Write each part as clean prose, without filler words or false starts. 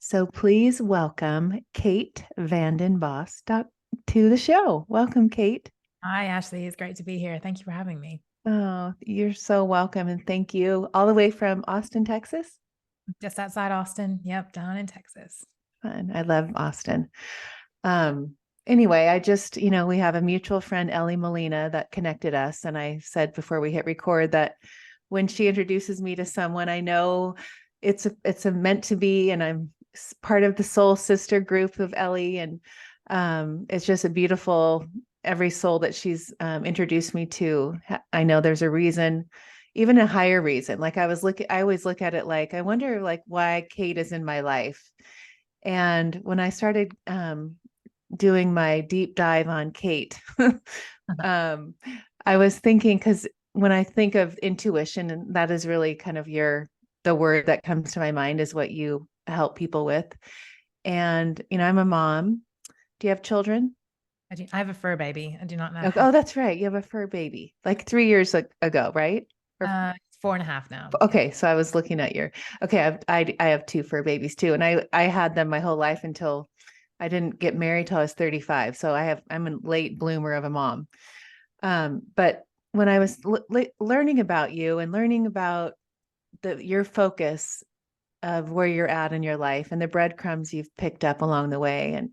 So please welcome Kate Vanden Bos to the show. Welcome, Kate. Hi, Ashley. It's great to be here. Thank you for having me. Oh, you're so welcome. And thank you all the way from Austin, Texas. Just outside Austin. Yep, down in Texas. Fun. I love Austin. Um, anyway, we have a mutual friend, Ellie Molina, that connected us. And I said before we hit record that when she introduces me to someone, I know it's a meant to be, and I'm part of the soul sister group of Ellie. And it's just a beautiful every soul that she's introduced me to. I know there's a reason, even a higher reason. Like I always look at it like, I wonder like why Kate is in my life. And when I started doing my deep dive on Kate, um, I was thinking, because when I think of intuition, and that is really kind of the word that comes to my mind is what you help people with. And, I'm a mom. Do you have children? I have a fur baby. I do not know Okay. how. Oh, that's right. You have a fur baby, like 3 years ago, right? Or It's 4.5 now. Yeah. okay, so I was looking at okay. I have two fur babies too, and I had them my whole life until I didn't get married till I was 35. So I'm a late bloomer of a mom. But when I was learning about you and learning about your focus of where you're at in your life and the breadcrumbs you've picked up along the way, and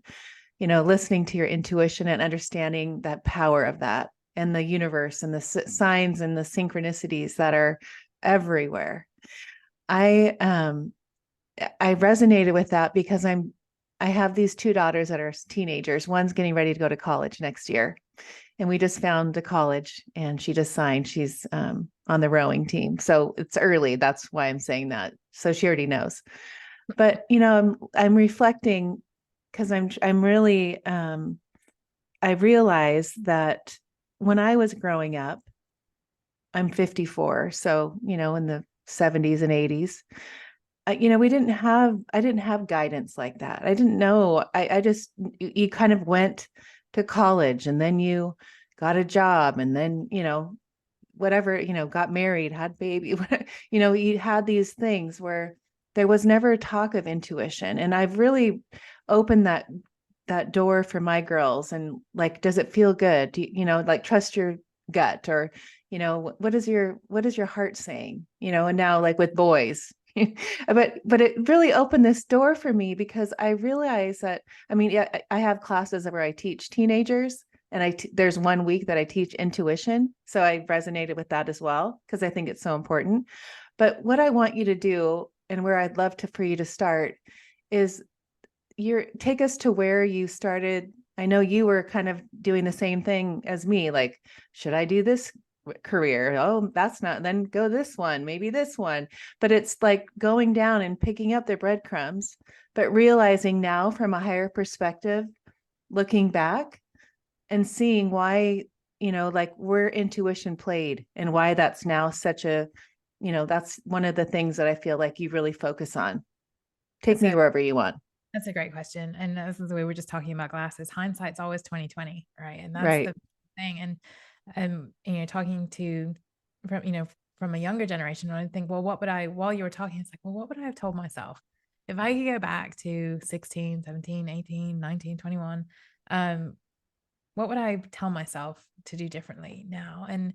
listening to your intuition and understanding that power of that and the universe and the signs and the synchronicities that are everywhere. I I resonated with that because I have these two daughters that are teenagers. One's getting ready to go to college next year, and we just found a college, and she just signed. She's on the rowing team, so it's early. That's why I'm saying that. So she already knows. But I'm reflecting because I'm really I realize that when I was growing up, I'm 54, so in the 70s and 80s, I didn't have guidance like that. I didn't know. I just you kind of went to college, and then you got a job, and then whatever, got married, had baby. You had these things where there was never a talk of intuition, and I've really opened that door for my girls. And like, does it feel good? Like, trust your gut, or what is your heart saying? And now, like with boys, but it really opened this door for me because I realized that, I mean, yeah, I have classes where I teach teenagers, and there's one week that I teach intuition, so I resonated with that as well because I think it's so important. But what I want you to do, and where I'd love for you to start, is take us to where you started. I know you were kind of doing the same thing as me, like, should I do this career? Oh, that's not, then go this one, maybe this one. But it's like going down and picking up the breadcrumbs, but realizing now from a higher perspective, looking back and seeing why, like where intuition played and why that's now such a, that's one of the things that I feel like you really focus on. Take That's me a wherever you want. that's a great question. And this is the way we're just talking about glasses. Hindsight's always 2020, right? And that's Right. the thing. And talking to from a younger generation, I think, well, what would I, while you were talking, it's like, well, what would I have told myself? If I could go back to 16, 17, 18, 19, 21, what would I tell myself to do differently now? And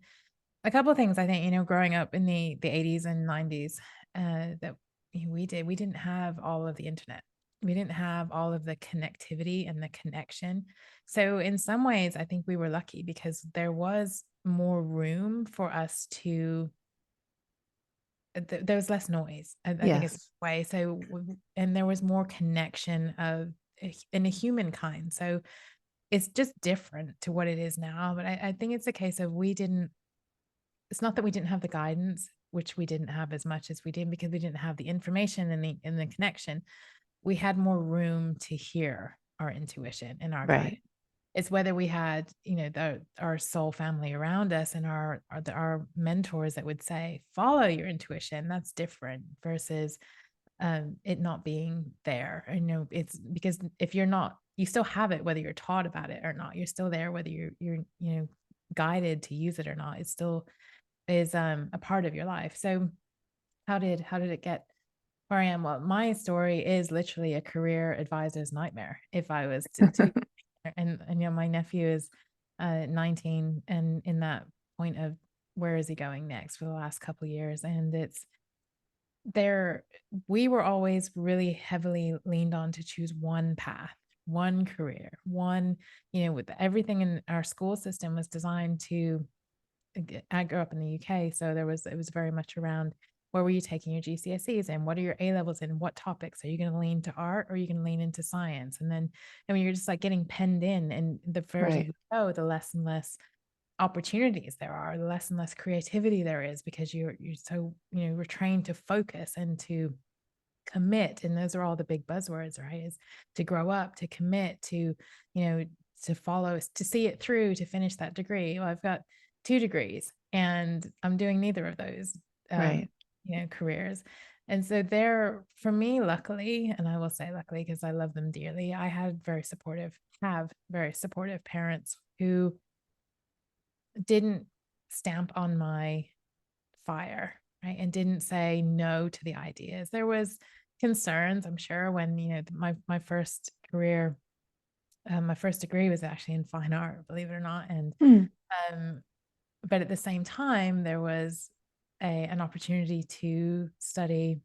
a couple of things I think, growing up in the 80s and 90s, that we didn't have all of the internet. We didn't have all of the connectivity and the connection. So in some ways, I think we were lucky because there was more room for us to there was less noise. I think it's Yes. a way. So and there was more connection of in a humankind. So it's just different to what it is now. But I think it's a case of it's not that we didn't have the guidance, which we didn't have as much as we did because we didn't have the information and the connection. We had more room to hear our intuition and our guide. Right. It's whether we had, our soul family around us and our mentors that would say, follow your intuition. That's different versus it not being there. It's because if you're not, you still have it, whether you're taught about it or not. You're still there, whether you're guided to use it or not. It still is a part of your life. So how did it get where I am. Well, my story is literally a career advisor's nightmare. If I was to and you know, my nephew is 19 and in that point of where is he going next for the last couple of years. And it's there, we were always really heavily leaned on to choose one path, one career, one, you know, with everything in our school system was designed to, I grew up in the UK, so it was very much around where were you taking your GCSEs and what are your A levels in what topics? Are you going to lean to art or are you going to lean into science? And then, I mean, you're just like getting penned in, and the further Right. you go, the less and less opportunities there are, the less and less creativity there is because you're so, you know, we're trained to focus and to commit. And those are all the big buzzwords, right? Is to grow up, to commit, to, you know, to follow, to see it through, to finish that degree. Well, I've got 2 degrees and I'm doing neither of those, Right. you know, careers. And so there, for me, luckily, and I will say luckily because I love them dearly, I had have very supportive parents who didn't stamp on my fire, right? And didn't say no to the ideas. There was concerns, I'm sure, when, you know, my first career, my first degree was actually in fine art, believe it or not. And Hmm. um, but at the same time, there was an opportunity to study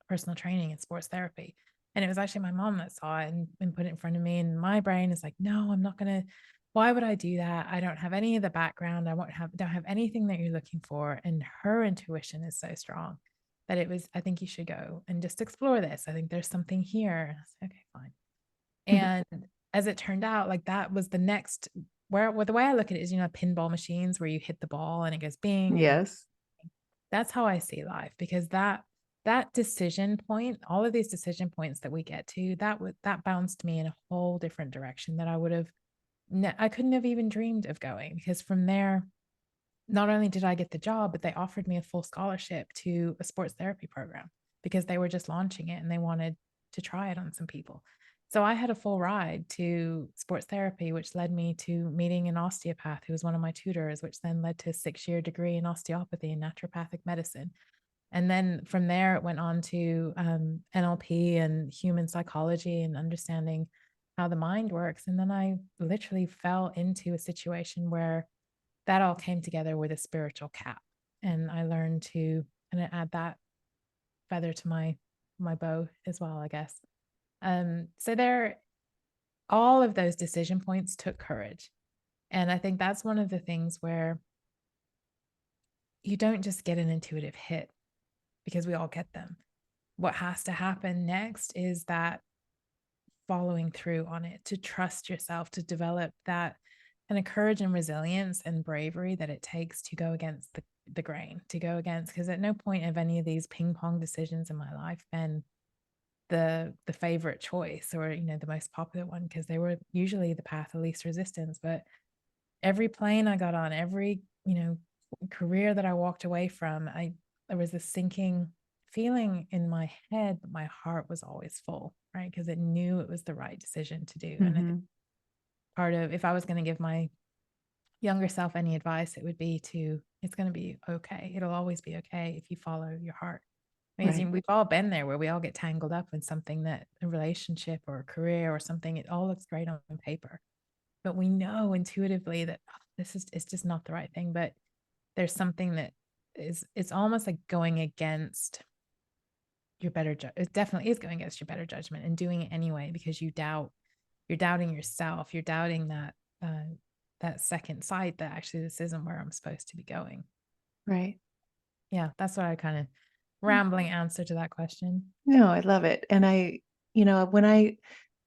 personal training and sports therapy. And it was actually my mom that saw it and put it in front of me. And my brain is like, no, I'm not going to. Why would I do that? I don't have any of the background. Don't have anything that you're looking for. And her intuition is so strong that it was, I think you should go and just explore this. I think there's something here. And I was like, okay, fine. And as it turned out, like that was the next where the way I look at it is, you know, pinball machines where you hit the ball and it goes bing and Yes. that's how I see life because that decision point, all of these decision points that we get to, that bounced me in a whole different direction that I couldn't have even dreamed of going because from there, not only did I get the job, but they offered me a full scholarship to a sports therapy program because they were just launching it and they wanted to try it on some people. So I had a full ride to sports therapy, which led me to meeting an osteopath who was one of my tutors, which then led to a 6-year degree in osteopathy and naturopathic medicine. And then from there, it went on to NLP and human psychology and understanding how the mind works. And then I literally fell into a situation where that all came together with a spiritual cap. And I learned to kind of add that feather to my bow as well, I guess. So there, all of those decision points took courage. And I think that's one of the things where you don't just get an intuitive hit because we all get them. What has to happen next is that following through on it, to trust yourself, to develop that kind of courage and resilience and bravery that it takes to go against the grain, to go against, because at no point have any of these ping pong decisions in my life been the favorite choice or, you know, the most popular one, because they were usually the path of least resistance. But every plane I got on, every, you know, career that I walked away from, there was this sinking feeling in my head, but my heart was always full, right? Because it knew it was the right decision to do. And I think part of, if I was going to give my younger self any advice, it would be it's going to be okay. It'll always be okay if you follow your heart. Because Right. we've all been there where we all get tangled up in something, that a relationship or a career or something, it all looks great on paper. But we know intuitively that it's just not the right thing. But there's something that it's almost like going against your better it definitely is going against your better judgment and doing it anyway because you're doubting yourself, you're doubting that second sight that actually this isn't where I'm supposed to be going. Right. Yeah, that's what I kind of rambling answer to that question. No, I love it. And you know, when I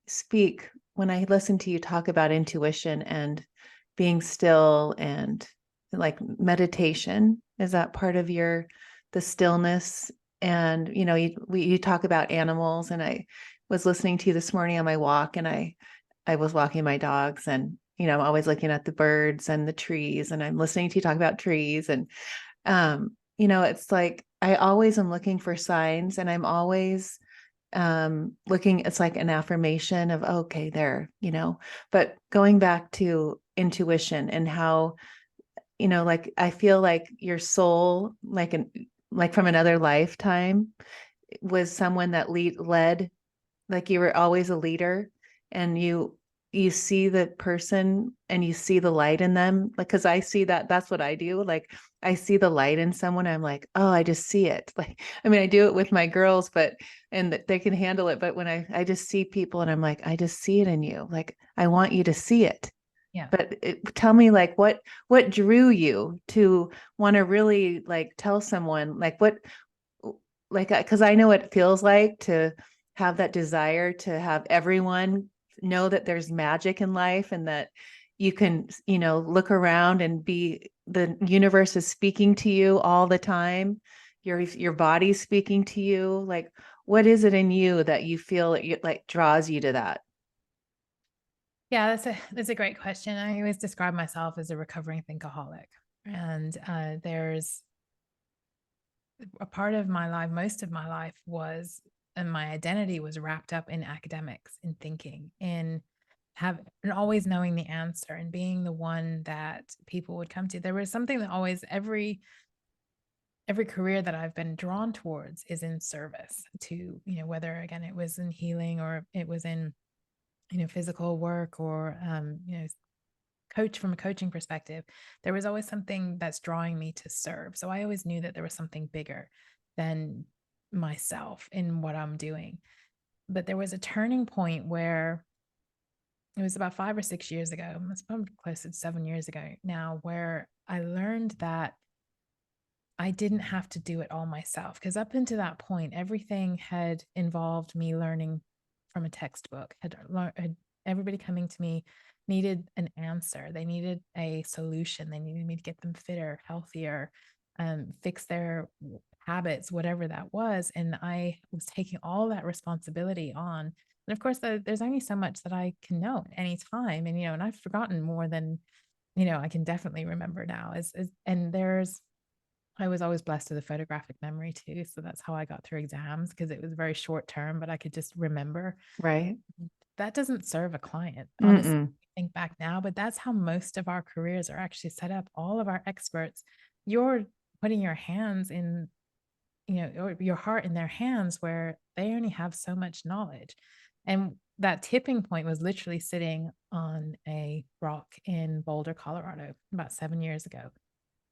speak, when I listen to you talk about intuition and being still and like meditation, is that part of the stillness? And, you know, you talk about animals, and I was listening to you this morning on my walk, and I was walking my dogs, and, you know, I'm always looking at the birds and the trees, and I'm listening to you talk about trees. And, you know, it's like, I always am looking for signs, and I'm always looking, it's like an affirmation of, okay, there, you know. But going back to intuition and how, you know, like I feel like your soul, like from another lifetime, was someone that led, like you were always a leader, and you see the person and you see the light in them, like, because I see that, that's what I do, like I see the light in someone, I'm like, oh, I just see it, like, I mean, I do it with my girls, but and they can handle it, but when I just see people and I'm like, I just see it in you, like I want you to see it. Yeah. But tell me, like, what drew you to want to really like tell someone, like what, like, because I know what it feels like to have that desire to have everyone know that there's magic in life, and that you can, look around and be, the universe is speaking to you all the time. Your body's speaking to you. Like, what is it in you that you feel like draws you to that? Yeah, that's a great question. I always describe myself as a recovering thinkaholic. And there's a part of my life, most of my life was, and my identity was wrapped up in academics, in thinking, in and always knowing the answer and being the one that people would come to. There was something that always, every career that I've been drawn towards is in service to, whether again it was in healing or it was in, physical work or coach from a coaching perspective, there was always something that's drawing me to serve. So I always knew that there was something bigger than myself in what I'm doing. But there was a turning point where it was about 5 or 6 years ago, it's probably close to 7 years ago now, where I learned that I didn't have to do it all myself. Because up until that point, everything had involved me learning from a textbook, had everybody coming to me needed an answer. They needed a solution. They needed me to get them fitter, healthier, fix their habits, whatever that was. And I was taking all that responsibility on. And of course, there's only so much that I can know at any time. And, and I've forgotten more than, I can definitely remember now. And I was always blessed with a photographic memory too. So that's how I got through exams, because it was very short term, but I could just remember. Right. That doesn't serve a client, honestly. Mm-mm. Think back now, but that's how most of our careers are actually set up. All of our experts, you're putting your hands in, or your heart in their hands, where they only have so much knowledge. And that tipping point was literally sitting on a rock in Boulder, Colorado, about 7 years ago.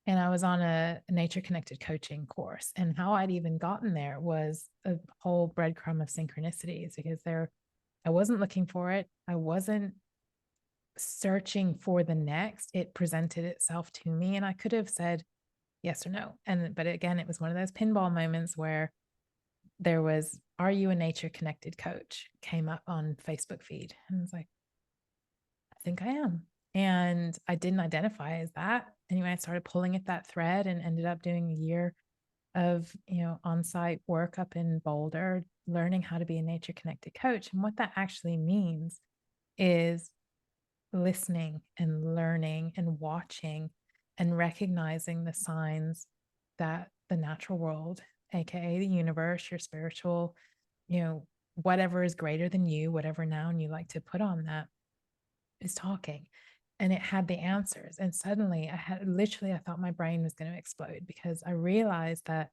And I was on a nature connected coaching course. And how I'd even gotten there was a whole breadcrumb of synchronicities, because I wasn't looking for it. I wasn't searching for the next. It presented itself to me, and I could have said yes or no. But again, it was one of those pinball moments where there was, "Are you a nature connected coach?" came up on Facebook feed. And I was like, I think I am. And I didn't identify as that. Anyway, I started pulling at that thread and ended up doing a year of, on-site work up in Boulder, learning how to be a nature connected coach. And what that actually means is listening and learning and watching and recognizing the signs that the natural world, aka the universe, your spiritual, whatever is greater than you, whatever noun you like to put on that, is talking. And it had the answers. And suddenly I thought my brain was going to explode, because I realized that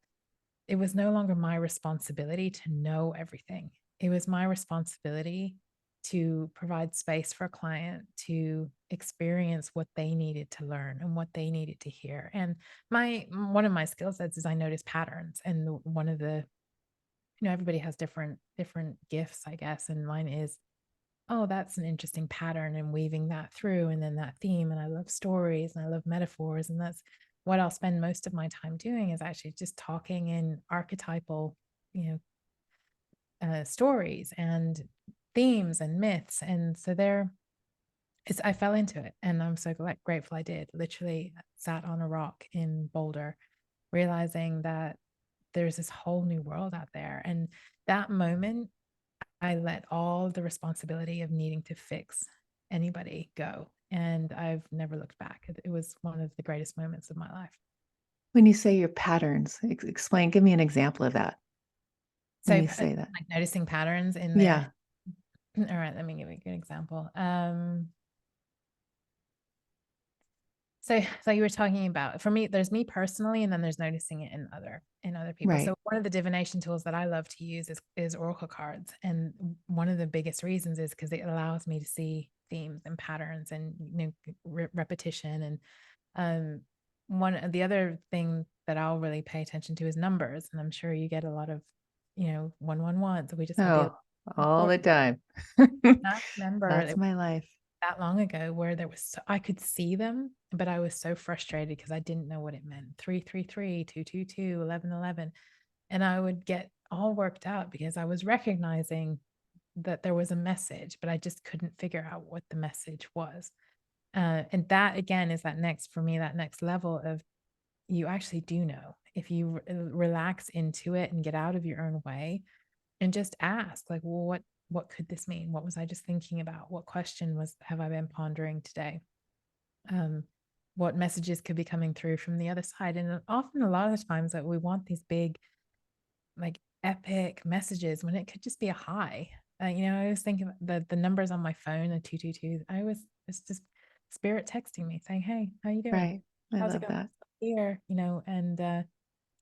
it was no longer my responsibility to know everything. It was my responsibility to provide space for a client to experience what they needed to learn and what they needed to hear. And one of my skill sets is I notice patterns. And one of the, everybody has different gifts, I guess. And mine is, oh, that's an interesting pattern, and weaving that through, and then that theme. And I love stories and I love metaphors. And that's what I'll spend most of my time doing, is actually just talking in archetypal, stories and themes and myths. And so I fell into it, and I'm so grateful I did. Literally sat on a rock in Boulder, realizing that there's this whole new world out there. And that moment, I let all the responsibility of needing to fix anybody go. And I've never looked back. It was one of the greatest moments of my life. When you say your patterns, explain, give me an example of that So, when you say that. like noticing patterns in there. Yeah. All right, let me give you a good example. So you were talking about, for me, there's me personally, and then there's noticing it in other people. Right. So one of the divination tools that I love to use is oracle cards. And one of the biggest reasons is because it allows me to see themes and patterns and repetition. And um one of the other thing that I'll really pay attention to is numbers. And I'm sure you get a lot of, 111. So we just had the Oh, all the time. I remember That's my life. that long ago where I could see them, but I was so frustrated because I didn't know what it meant. 333, 222, 1111. And I would get all worked out because I was recognizing that there was a message, but I just couldn't figure out what the message was. And that again is that next level of, you actually do know if you relax into it and get out of your own way and just ask, like, well, what could this mean? What was I just thinking about? What question have I been pondering today? um, what messages could be coming through from the other side. And often, a lot of the times, that we want these big, like, epic messages when it could just be a hi. I was thinking the numbers on my phone, the 222. It's just spirit texting me saying, "Hey, how you doing? Right. I How's it love going that. here?" And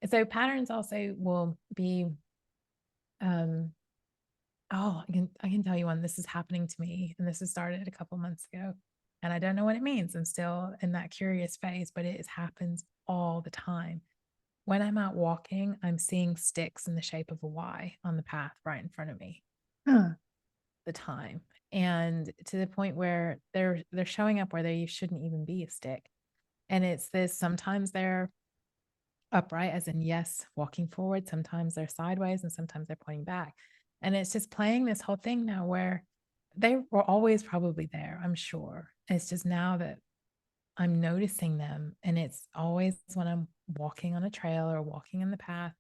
so patterns also will be. Um, oh, I can tell you one. This is happening to me, and this has started a couple months ago, and I don't know what it means. I'm still in that curious phase, but happens all the time. When I'm out walking, I'm seeing sticks in the shape of a Y on the path right in front of me Huh. the time. And to the point where they're showing up where they shouldn't even be a stick. And it's this, sometimes they're upright, as in yes, walking forward, sometimes they're sideways, and sometimes they're pointing back. And it's just playing this whole thing now where they were always probably there, I'm sure. It's just now that I'm noticing them, and it's always when I'm walking on a trail or walking in the path,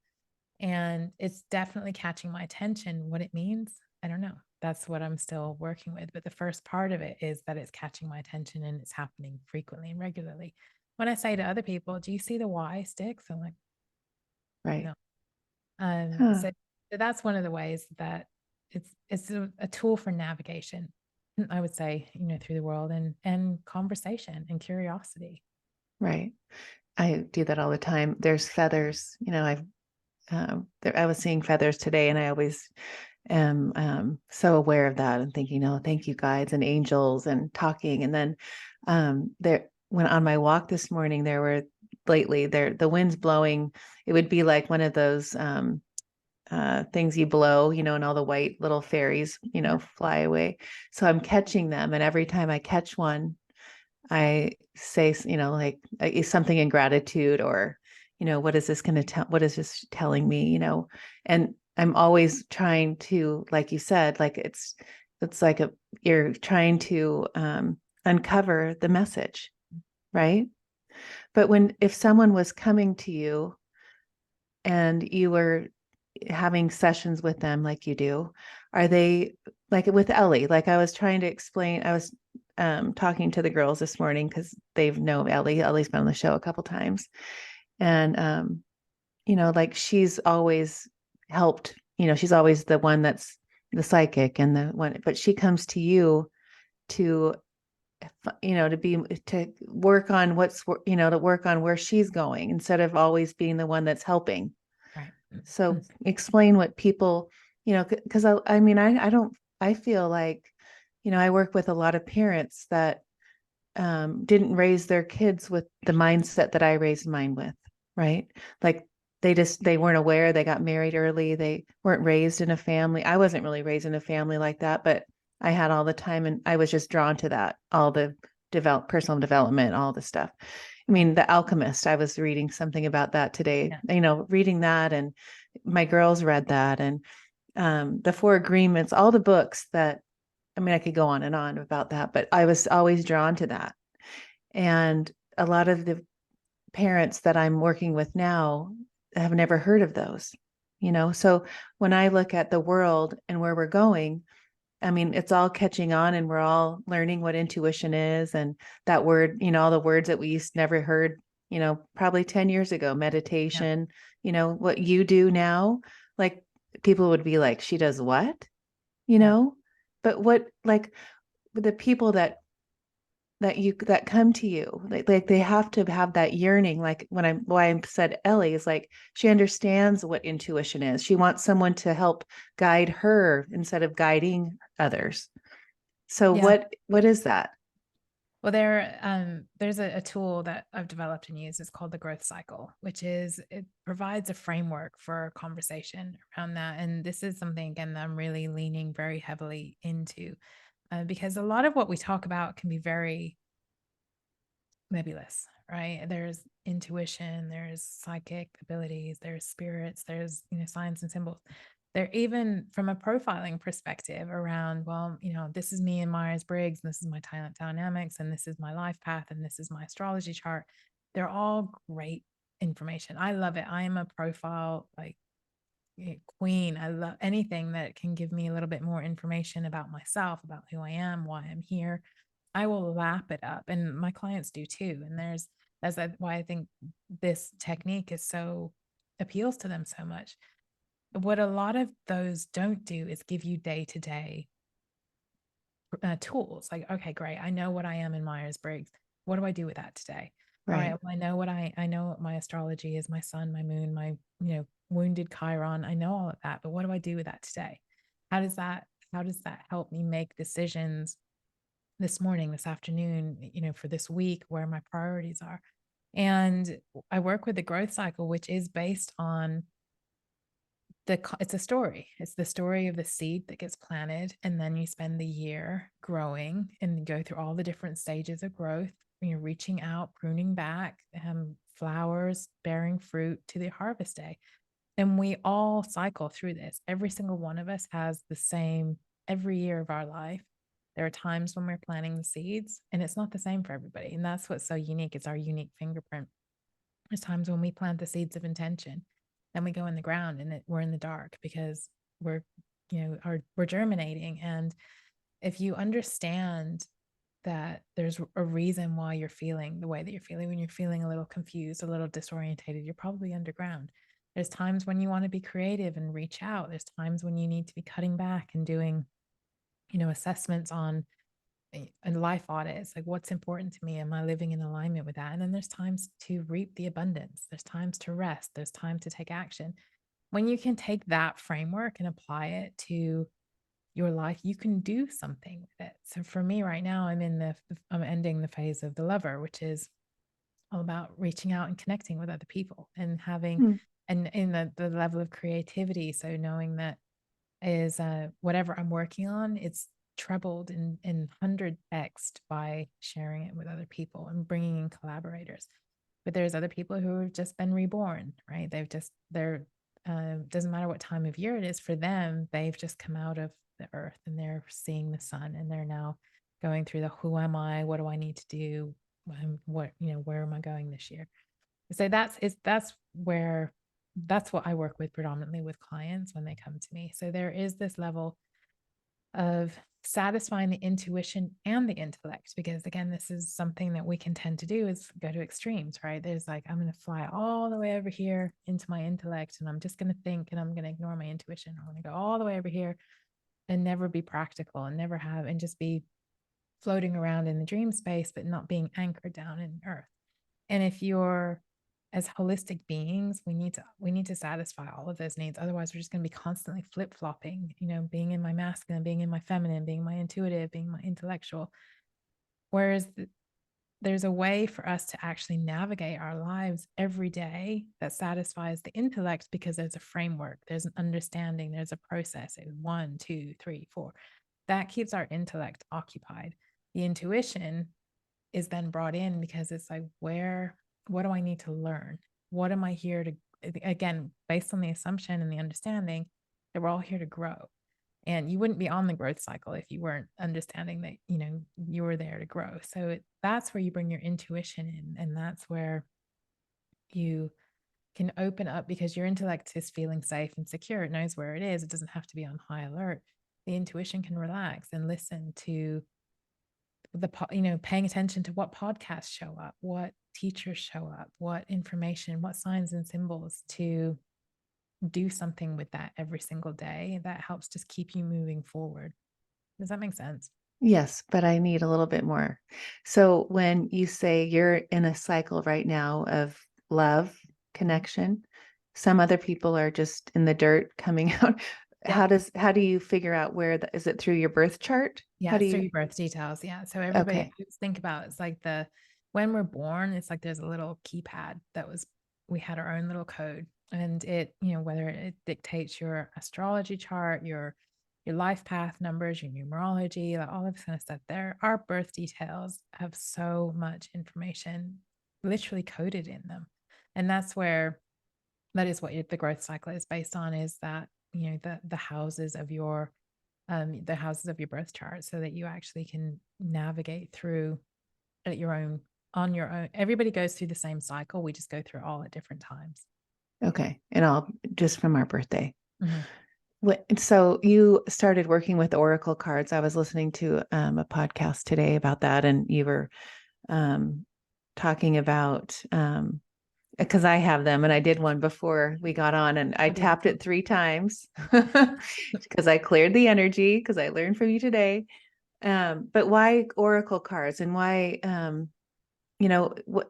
and it's definitely catching my attention. What it means, I don't know. That's what I'm still working with. But the first part of it is that it's catching my attention and it's happening frequently and regularly. When I say to other people, "Do you see the Y sticks?" I'm like, Right. no. Um, Huh. so, so that's one of the ways that it's a tool for navigation, I would say, through the world, and conversation and curiosity. Right. I do that all the time. There's feathers, I was seeing feathers today, and I always am so aware of that and thinking, oh, thank you, guides and angels, and talking. And then there, when on my walk this morning, the wind's blowing. It would be like one of those things you blow, and all the white little fairies, Yeah. fly away. So I'm catching them, and every time I catch one, I say, like something in gratitude, or, what is this going to tell? What is this telling me? And I'm always trying to, like you said, like it's like you're trying to uncover the message, right? But if someone was coming to you and you were having sessions with them like you do, are they, like with Ellie, like I was trying to explain, I was talking to the girls this morning because they've known Ellie. Ellie's been on the show a couple times. And like she's always helped, she's always the one that's the psychic and the one, but she comes to you to to work on to work on where she's going instead of always being the one that's helping. Right. So explain what people, because I mean, I don't, I feel like, I work with a lot of parents that didn't raise their kids with the mindset that I raised mine with, right? Like they weren't aware, they got married early, they weren't raised in a family. I wasn't really raised in a family like that, but I had all the time, and I was just drawn to that, all the personal development, all the stuff. I Yeah. mean, The Alchemist, I was reading something about that today, Yeah. reading that, and my girls read that, and the Four Agreements, all the books that, I mean, I could go on and on about that, but I was always drawn to that. And a lot of the parents that I'm working with now have never heard of those, So when I look at the world and where we're going, I mean, it's all catching on, and we're all learning what intuition is, and that word, all the words that we used never heard, probably 10 years ago, Yeah. meditation, what you do now, like people would be like, she does what, you Yeah. know? But what, like the people that that come to you, like they have to have that yearning. Like why I said Ellie is like, she understands what intuition is. She wants someone to help guide her instead of guiding others. So Yeah. what is that? Well, there's a tool that I've developed and used. It's called the growth cycle, which is it provides a framework for conversation around that. And this is something again that I'm really leaning very heavily into, because a lot of what we talk about can be very nebulous, right? There's intuition, there's psychic abilities, there's spirits, there's, signs and symbols. They're even from a profiling perspective around, well, this is me in Myers-Briggs, and this is my talent dynamics, and this is my life path, and this is my astrology chart. They're all great information. I love it. I am a profile like queen. I love anything that can give me a little bit more information about myself, about who I am, why I'm here. I will lap it up, and my clients do too. And why I think this technique is so appeals to them so much. What a lot of those don't do is give you day to day tools. Like, okay, great. I know what I am in Myers-Briggs. What do I do with that today? All right. Right. Well, I know what my astrology is, my sun, my moon, my, wounded Chiron. I know all of that, but what do I do with that today? How does that help me make decisions this morning, this afternoon, for this week, where my priorities are? And I work with the growth cycle, which is based on it's a story. It's the story of the seed that gets planted, and then you spend the year growing and go through all the different stages of growth. You're reaching out, pruning back, flowers, bearing fruit to the harvest day. And we all cycle through this. Every single one of us has the same every year of our life. There are times when we're planting the seeds, and it's not the same for everybody. And that's what's so unique. It's our unique fingerprint. There's times when we plant the seeds of intention, then we go in the ground and we're in the dark because we're, we're germinating. And if you understand that there's a reason why you're feeling the way that you're feeling, when you're feeling a little confused, a little disorientated, you're probably underground. There's times when you want to be creative and reach out. There's times when you need to be cutting back and doing, assessments on and life audits, like what's important to me, am I living in alignment with that? And then there's times to reap the abundance, there's times to rest, there's time to take action. When you can take that framework and apply it to your life, you can do something with it. So for me right now, I'm ending the phase of the lover, which is all about reaching out and connecting with other people and having Hmm. and in the level of creativity. So knowing that is whatever I'm working on, it's trebled in 100x'd by sharing it with other people and bringing in collaborators. But there's other people who have just been reborn, right? They're doesn't matter what time of year it is for them, they've just come out of the earth and they're seeing the sun, and they're now going through the who am I, what do I need to do, where am I going this year? So that's what I work with predominantly with clients when they come to me. So there is this level of satisfying the intuition and the intellect, because again, this is something that we can tend to do is go to extremes, right? There's like, I'm going to fly all the way over here into my intellect and I'm just going to think and I'm going to ignore my intuition. I'm going to go all the way over here and never be practical and never have and just be floating around in the dream space, but not being anchored down in earth. And if you're as holistic beings, we need to satisfy all of those needs. Otherwise, we're just going to be constantly flip-flopping, being in my masculine, being in my feminine, being my intuitive, being my intellectual. Whereas there's a way for us to actually navigate our lives every day that satisfies the intellect, because there's a framework, there's an understanding, there's a process. It's 1, 2, 3, 4. That keeps our intellect occupied. The intuition is then brought in because it's like, what do I need to learn? What am I here to, again, based on the assumption and the understanding that we're all here to grow. And you wouldn't be on the growth cycle if you weren't understanding that, you were there to grow. So that's where you bring your intuition in. And that's where you can open up, because your intellect is feeling safe and secure. It knows where it is. It doesn't have to be on high alert. The intuition can relax and listen to paying attention to what podcasts show up, what teachers show up, what information, what signs and symbols, to do something with that every single day that helps just keep you moving forward. Does that make sense? Yes, but I need a little bit more. So when you say you're in a cycle right now of love, connection, some other people are just in the dirt coming out. Yep. How do you figure out is it through your birth chart? How Yeah, do it's through you your birth details. Yeah. So everybody, Okay. I always think about it's like when we're born, it's like there's a little keypad we had our own little code, and whether it dictates your astrology chart, your life path numbers, your numerology, like all of this kind of stuff. Our birth details have so much information literally coded in them. And that is what the growth cycle is based on, is that, the houses of your birth chart, so that you actually can navigate through at your own on your own. Everybody goes through the same cycle. We just go through all at different times. Okay. And all just from our birthday. Mm-hmm. So you started working with oracle cards. I was listening to a podcast today about that, and you were um, talking about because I have them, and I did one before we got on, and I Oh, tapped it 3 times because I cleared the energy because I learned from you today. But why oracle cards, and why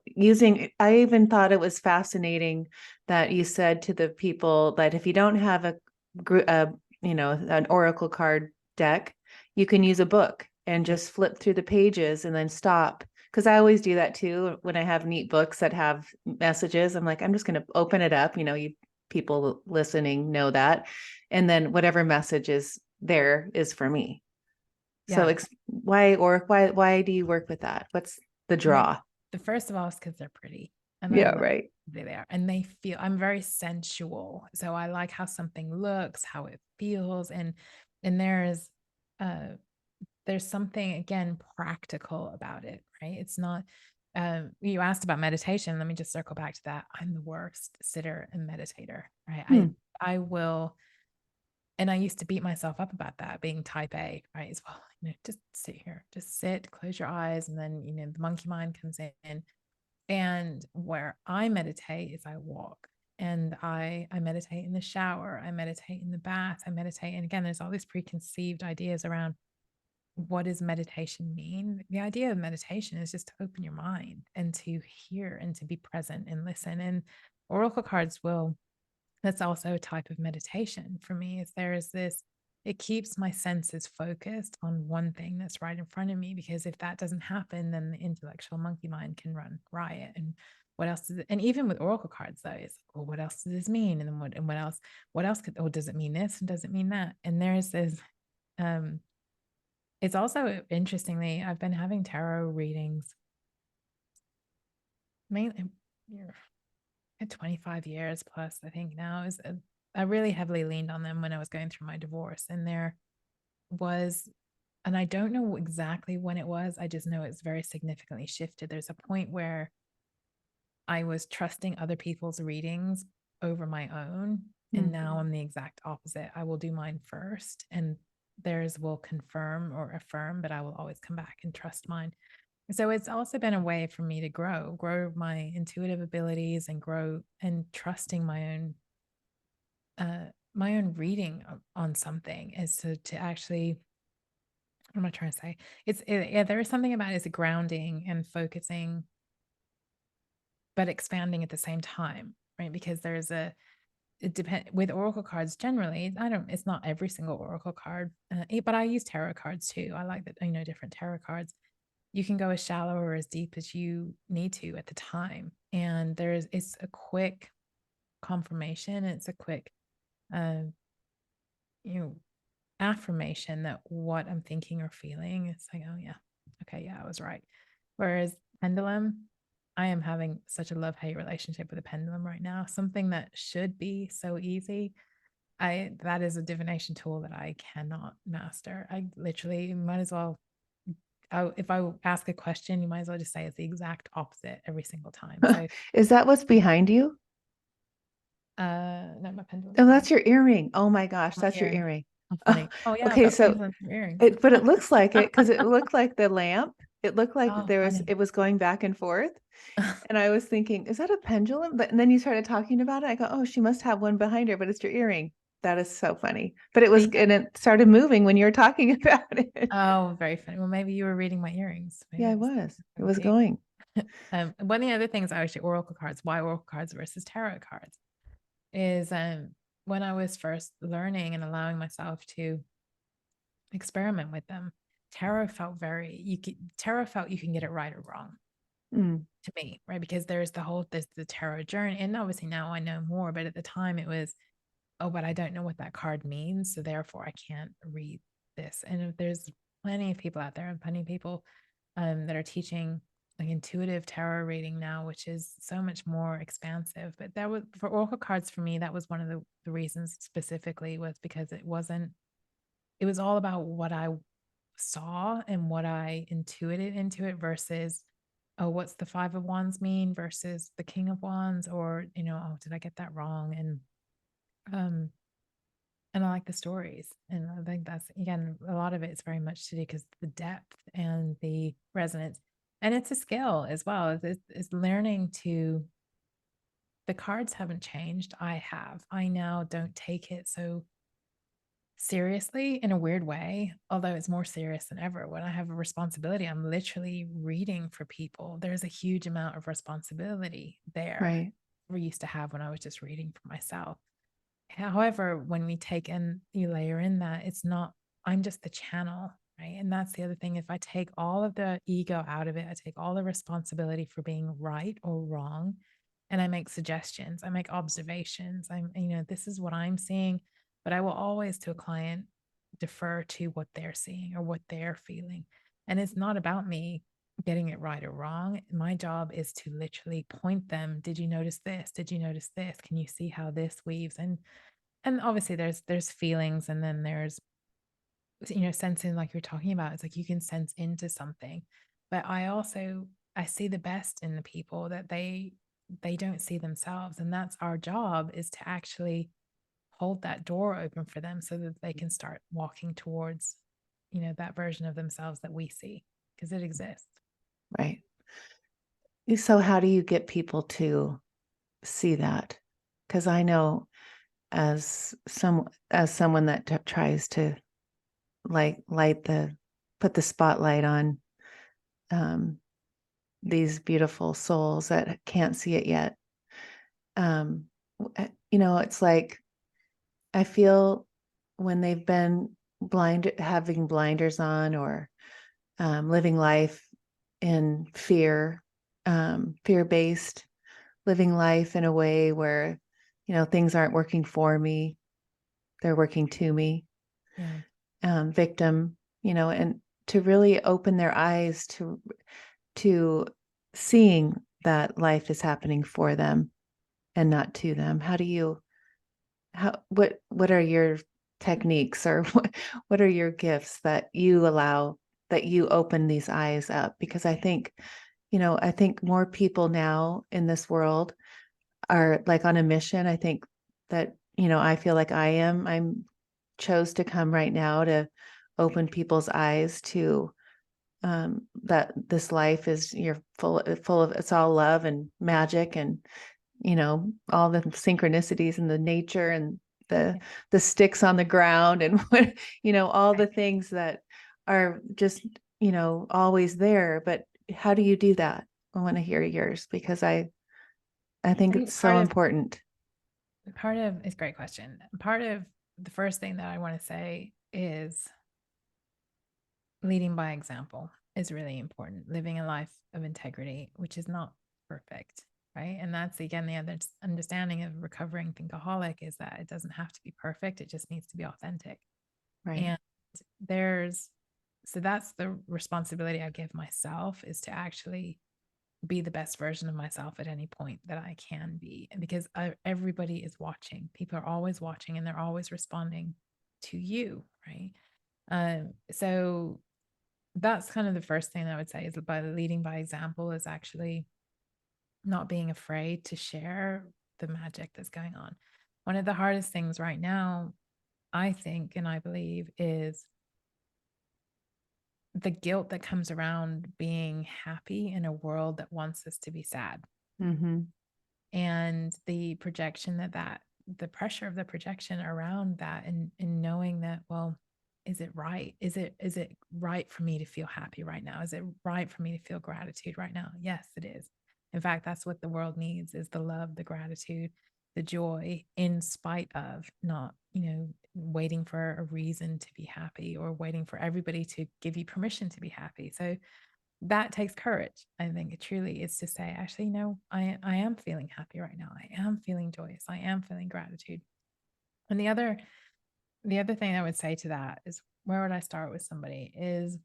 using? I even thought it was fascinating that you said to the people that if you don't have an oracle card deck, you can use a book and Yep. just flip through the pages and then stop. Because I always do that too when I have neat books that have messages. I'm like, I'm just going to open it up. You people listening know that, and then whatever message is there is for me. So Yeah. why do you work with that? What's the I mean, draw? the first of all is because they're pretty, and I Yeah, love right. the way they are, and they feel. I'm very sensual, so I like how something looks, how it feels, and uh there's something, again, practical about it, right? It's not. You asked about meditation. Let me just circle back to that. I'm the worst sitter and meditator, right? Hmm. I will. And I used to beat myself up about that, being type A, right? As well, just sit here, just sit, close your eyes, and then the monkey mind comes in. And where I meditate is I walk, and I meditate in the shower, I meditate in the bath, I meditate. And again, there's all these preconceived ideas around what does meditation mean. The idea of meditation is just to open your mind and to hear and to be present and listen. And oracle cards will that's also a type of meditation for me. Is there is this It keeps my senses focused on one thing that's right in front of me, because if that doesn't happen, then the intellectual monkey mind can run riot. And what else does it, and even with oracle cards though, it's like, well, what else does this mean? And then what else could, oh, does it mean this and does it mean that? And there's this um it's also, interestingly, I've been having tarot readings mainly at 25 years plus, I think now. I really heavily leaned on them when I was going through my divorce. And there was, and I don't know exactly when it was, I just know it's very significantly shifted. There's a point where I was trusting other people's readings over my own. And now I'm the exact opposite. I will do mine first, and theirs will confirm or affirm, but I will always come back and trust mine. So it's also been a way for me to grow my intuitive abilities, and grow and trusting uh my own reading on something, is to actually, what am I trying to say? Yeah, there is something about it, is grounding and focusing, but expanding at the same time, right? Because it depends with oracle cards generally. It's not every single oracle card, but I use tarot cards too. I like that, different tarot cards. You can go as shallow or as deep as you need to at the time. And it's a quick confirmation. It's a quick, uh, you know, affirmation that what I'm thinking or feeling, it's like, oh yeah, okay, yeah, I was right. Whereas pendulum, I am having such a love-hate relationship with a pendulum right now. Something that should be so easy. That is a divination tool that I cannot master. I literally might as well, if I ask a question, you might as well just say it's the exact opposite every single time. So, Is that what's behind you? no, my pendulum's Oh, behind that's your earring. Oh my gosh, my that's your earring. earring. How Oh, funny. Oh yeah, I've okay, got so pendulums for earrings. but it looks like it because it looked like the lamp. It looked like Oh, it funny. was going back and forth. And I was thinking, is that a pendulum? But and then you started talking about it. I go, oh, she must have one behind her, but it's your earring. That is so funny. But it But was, yeah. and it started moving when you were talking about it. Oh, very funny. Well, maybe you were reading my earrings. Maybe Yeah, it was it was big. going. One of the other things, actually, oracle cards, why oracle cards versus tarot cards, is when I was first learning and allowing myself to experiment with them, tarot felt you can get it right or wrong Mm, to me, right? Because there's the tarot journey. And obviously now I know more, but at the time it was, oh, but I don't know what that card means. So therefore I can't read this. And if there's plenty of people out there and plenty of people that are teaching like intuitive tarot reading now, which is so much more expansive. But that was for oracle cards for me, that was one of the reasons specifically, was because it was all about what I saw and what I intuited into it versus, oh, what's the Five of Wands mean versus the King of Wands, or, oh, did I get that wrong? Um, and I like the stories. And I think that's, again, a lot of it is very much to do because the depth and the resonance. And it's a skill as well. It's learning to, the cards haven't changed. I have. I now don't take it so seriously in a weird way, although it's more serious than ever. When I have a responsibility, I'm literally reading for people. There's a huge amount of responsibility there right. we used to have when I was just reading for myself. However, when we take and you layer in that, it's not, I'm just the channel, right? And that's the other thing. If I take all of the ego out of it, I take all the responsibility for being right or wrong, and I make suggestions, I make observations. This is what I'm seeing, but I will always, to a client, defer to what they're seeing or what they're feeling. And it's not about me getting it right or wrong. My job is to literally point them. Did you notice this? Did you notice this? Can you see how this weaves? And obviously there's feelings, and then there's, sensing, like you're talking about. It's like you can sense into something. But I see the best in the people that they don't see themselves. And that's our job, is to actually hold that door open for them so that they can start walking towards, that version of themselves that we see, because it exists. Right. So how do you get people to see that? Because I know as someone that tries to like put the spotlight on um, these beautiful souls that can't see it yet. It's like I feel when they've been having blinders on, or living life in fear-based, living life in a way where, things aren't working for me, they're working to me, Yeah. victim, and to really open their eyes to seeing that life is happening for them and not to them. What are your techniques, or what are your gifts that you open these eyes up? Because I think more people now in this world are like on a mission. I think that, I feel like I'm chose to come right now to open people's eyes to that this life is, you're full of, it's all love and magic, and all the synchronicities and the nature and the Yeah. the sticks on the ground, and what, all Right. the things that are just, always there. But how do you do that? I want to hear yours, because I I think think it's so important. part of it's a great question. Part of the first thing that I want to say is leading by example is really important. Living a life of integrity, which is not perfect, right? And that's, again, the other understanding of recovering thinkaholic, is that it doesn't have to be perfect. It just needs to be authentic. Right. And there's so that's the responsibility I give myself, is to actually be the best version of myself at any point that I can be. And because everybody is watching, people are always watching, and they're always responding to you, right? So that's kind of the first thing I would say, is by leading by example, is actually not being afraid to share the magic that's going on. One of the hardest things right now, I think, and I believe, is the guilt that comes around being happy in a world that wants us to be sad, Mm-hmm. and the projection that the pressure of the projection around that, and knowing that, well, is it right? Is it right for me to feel happy right now? Is it right for me to feel gratitude right now? Yes, it is. In fact, that's what the world needs, is the love, the gratitude, the joy, in spite of not, waiting for a reason to be happy, or waiting for everybody to give you permission to be happy. So that takes courage. I think it truly is, to say, actually, no, I am feeling happy right now. I am feeling joyous. I am feeling gratitude. And the other thing I would say to that is, where would I start with somebody? Is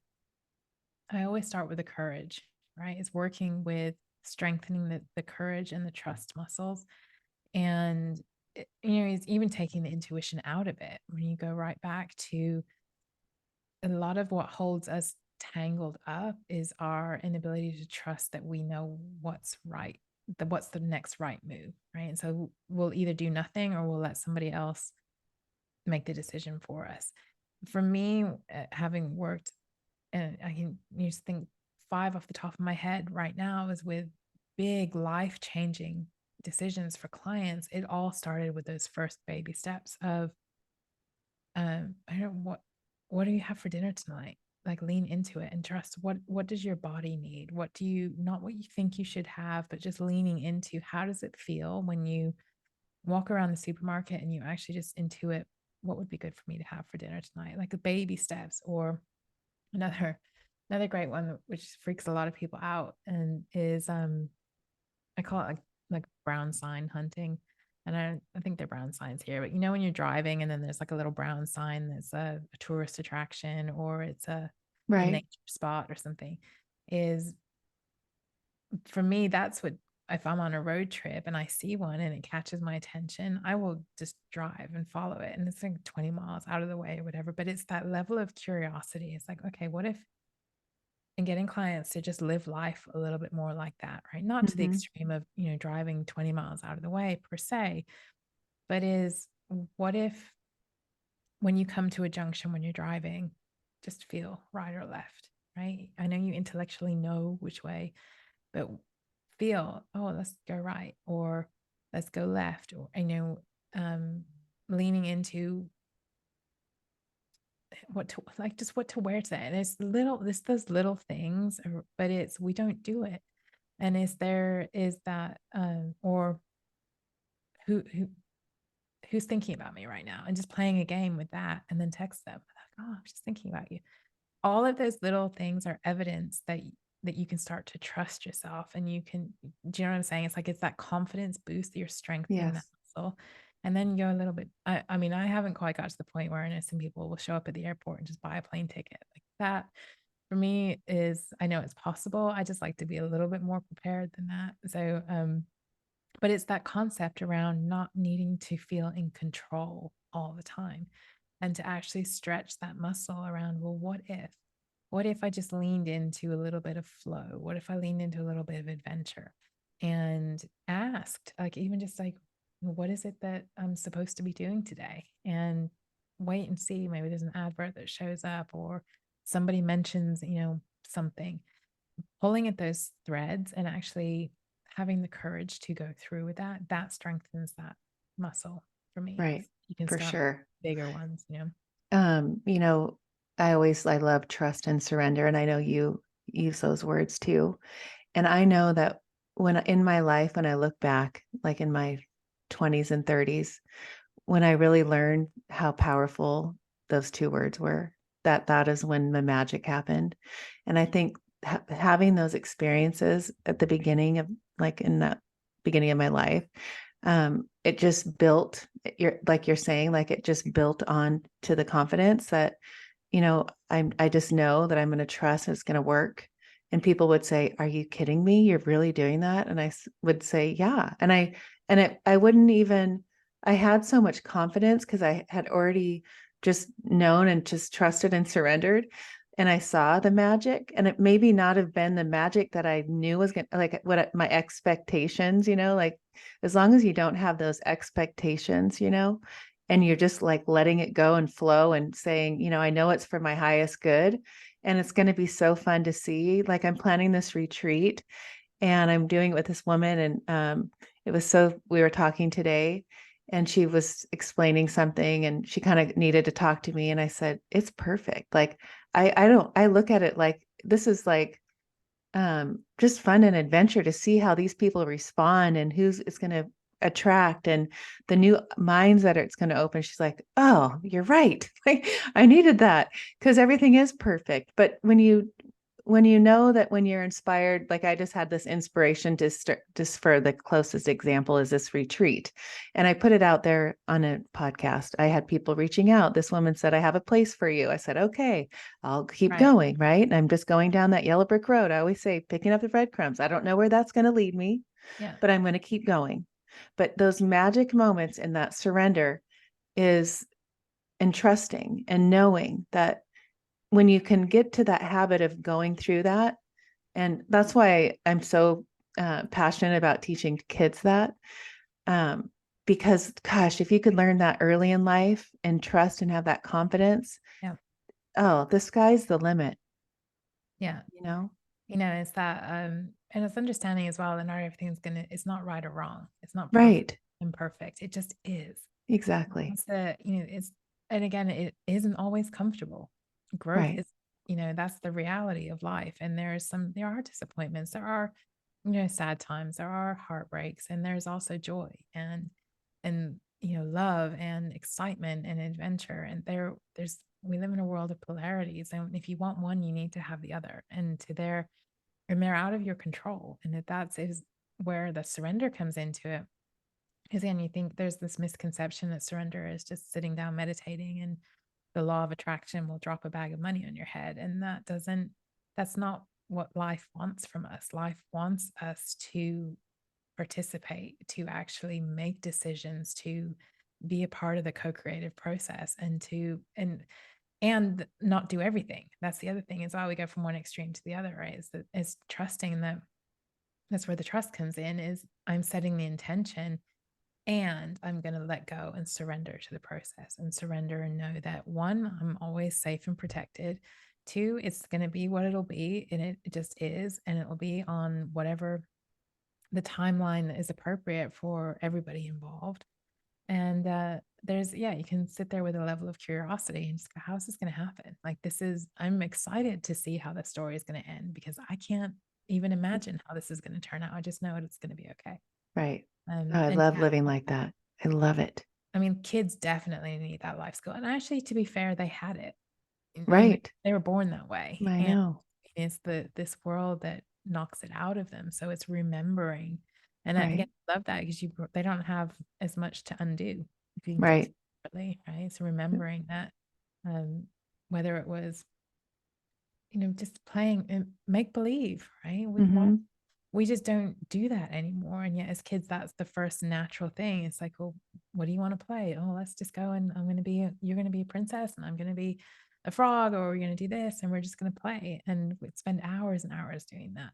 I always start with the courage, right? It's working with strengthening the courage and the trust muscles. And, it's even taking the intuition out of it. When you go right back to, a lot of what holds us tangled up is our inability to trust that we know what's right, what's the next right move, right? And so we'll either do nothing, or we'll let somebody else make the decision for us. For me, having worked, and I can just think, five off the top of my head right now is with big life changing decisions for clients. It all started with those first baby steps of, I don't know, what do you have for dinner tonight? Like, lean into it and trust, what does your body need? What do you, not what you think you should have, but just leaning into, how does it feel when you walk around the supermarket and you actually just intuit, what would be good for me to have for dinner tonight? Like the baby steps. Or another great one, which freaks a lot of people out, and is, I call it like brown sign hunting. And I think they're brown signs here, but when you're driving and then there's like a little brown sign that's a tourist attraction, or it's a Right. nature spot or something, is, for me, that's what, if I'm on a road trip and I see one and it catches my attention, I will just drive and follow it. And it's like 20 miles out of the way or whatever. But it's that level of curiosity. It's like, okay, what if, and getting clients to just live life a little bit more like that, right? Not to the Hmm. extreme of, driving 20 miles out of the way per se, but is, what if, when you come to a junction when you're driving, just feel right or left, right? I know you intellectually know which way, but feel, oh, let's go right, or let's go left, or, um, leaning into what to like, just what to wear today. And it's those little things, but it's, we don't do it. And is that, or who's thinking about me right now, and just playing a game with that, and then text them, like, oh, I'm just thinking about you. All of those little things are evidence that you can start to trust yourself, and you can, do you know what I'm saying? It's like, it's that confidence boost that you're strengthening that Yes. muscle. And then you go a little bit, I mean, I haven't quite got to the point where I know some people will show up at the airport and just buy a plane ticket like that. For me, is, I know it's possible. I just like to be a little bit more prepared than that. So, but it's that concept around not needing to feel in control all the time, and to actually stretch that muscle around, well, what if I just leaned into a little bit of flow? What if I leaned into a little bit of adventure and asked, like, even just like, what is it that I'm supposed to be doing today? And wait and see. Maybe there's an advert that shows up, or somebody mentions, something, pulling at those threads and actually having the courage to go through with that, that strengthens that muscle for me. Right. You can For start sure. bigger ones. You know, I love trust and surrender, and I know you use those words too. And I know that when in my life, when I look back, like in my 20s and 30s, when I really learned how powerful those two words were, that is when the magic happened. And I think having those experiences at the beginning of, like in the beginning of my life, it just built, like you're saying, like it just built on to the confidence that, I just know that I'm going to trust it's going to work. And people would say, "Are you kidding me? You're really doing that?" And I would say, "Yeah." I wouldn't even, I had so much confidence because I had already just known and just trusted and surrendered. And I saw the magic, and it maybe not have been the magic that I knew was going to, like my expectations, like as long as you don't have those expectations, and you're just like letting it go and flow and saying, I know it's for my highest good. And it's going to be so fun to see. Like I'm planning this retreat and I'm doing it with this woman. And we were talking today, and she was explaining something, and she kind of needed to talk to me. And I said, it's perfect. Like, I look at it like this is like just fun and adventure to see how these people respond and who's it's going to attract and the new minds that it's going to open. She's like, oh, you're right. Like, I needed that because everything is perfect. But when you know that when you're inspired, like I just had this inspiration to start, just for the closest example is this retreat. And I put it out there on a podcast. I had people reaching out. This woman said, I have a place for you. I said, okay, I'll keep Right. going. Right. And I'm just going down that yellow brick road. I always say, picking up the breadcrumbs. I don't know where that's going to lead me, Yeah. but I'm going to keep going. But those magic moments in that surrender is entrusting and knowing that when you can get to that habit of going through that, and that's why I'm so passionate about teaching kids that, um, because gosh, if you could learn that early in life and trust and have that confidence, Yeah. oh, the sky's the limit, Yeah. you know? It's that, and it's understanding as well that not everything's it's not right or wrong. It's not perfect, Right. imperfect. It just is. Exactly. It's and again, it isn't always comfortable. Growth Right. is, that's the reality of life. And there are disappointments, there are, sad times, there are heartbreaks, and there's also joy and, love and excitement and adventure. And we live in a world of polarities. And if you want one, you need to have the other. And they're out of your control. And that's is where the surrender comes into it. Because again, you think there's this misconception that surrender is just sitting down meditating and the law of attraction will drop a bag of money on your head. And that's not what life wants from us. Life wants us to participate, to actually make decisions, to be a part of the co-creative process, and not do everything. That's the other thing is why we go from one extreme to the other, right? Is trusting that that's where the trust comes in, is I'm setting the intention and I'm going to let go and surrender to the process and surrender and know that one, I'm always safe and protected. Two, it's going to be what it'll be. And it just is. And it will be on whatever the timeline that is appropriate for everybody involved. And you can sit there with a level of curiosity and just go, how is this going to happen? Like, I'm excited to see how the story is going to end because I can't even imagine how this is going to turn out. I just know it's going to be okay. Right. Oh, I And love yeah, living like that. I love it. I mean, kids definitely need that life skill. And actually, to be fair, they had it. Right. They were born that way. I And know. it's this world that knocks it out of them. So it's remembering. And again, Right. I love that because they don't have as much to undo if you can fix Right. it properly, right? So remembering that, um, whether it was, just playing and make believe, right? Mm-hmm. We just don't do that anymore. And yet, as kids, that's the first natural thing. It's like, well, what do you want to play? Oh, let's just go and you're going to be a princess and I'm going to be a frog, or we're going to do this and we're just going to play. And we'd spend hours and hours doing that.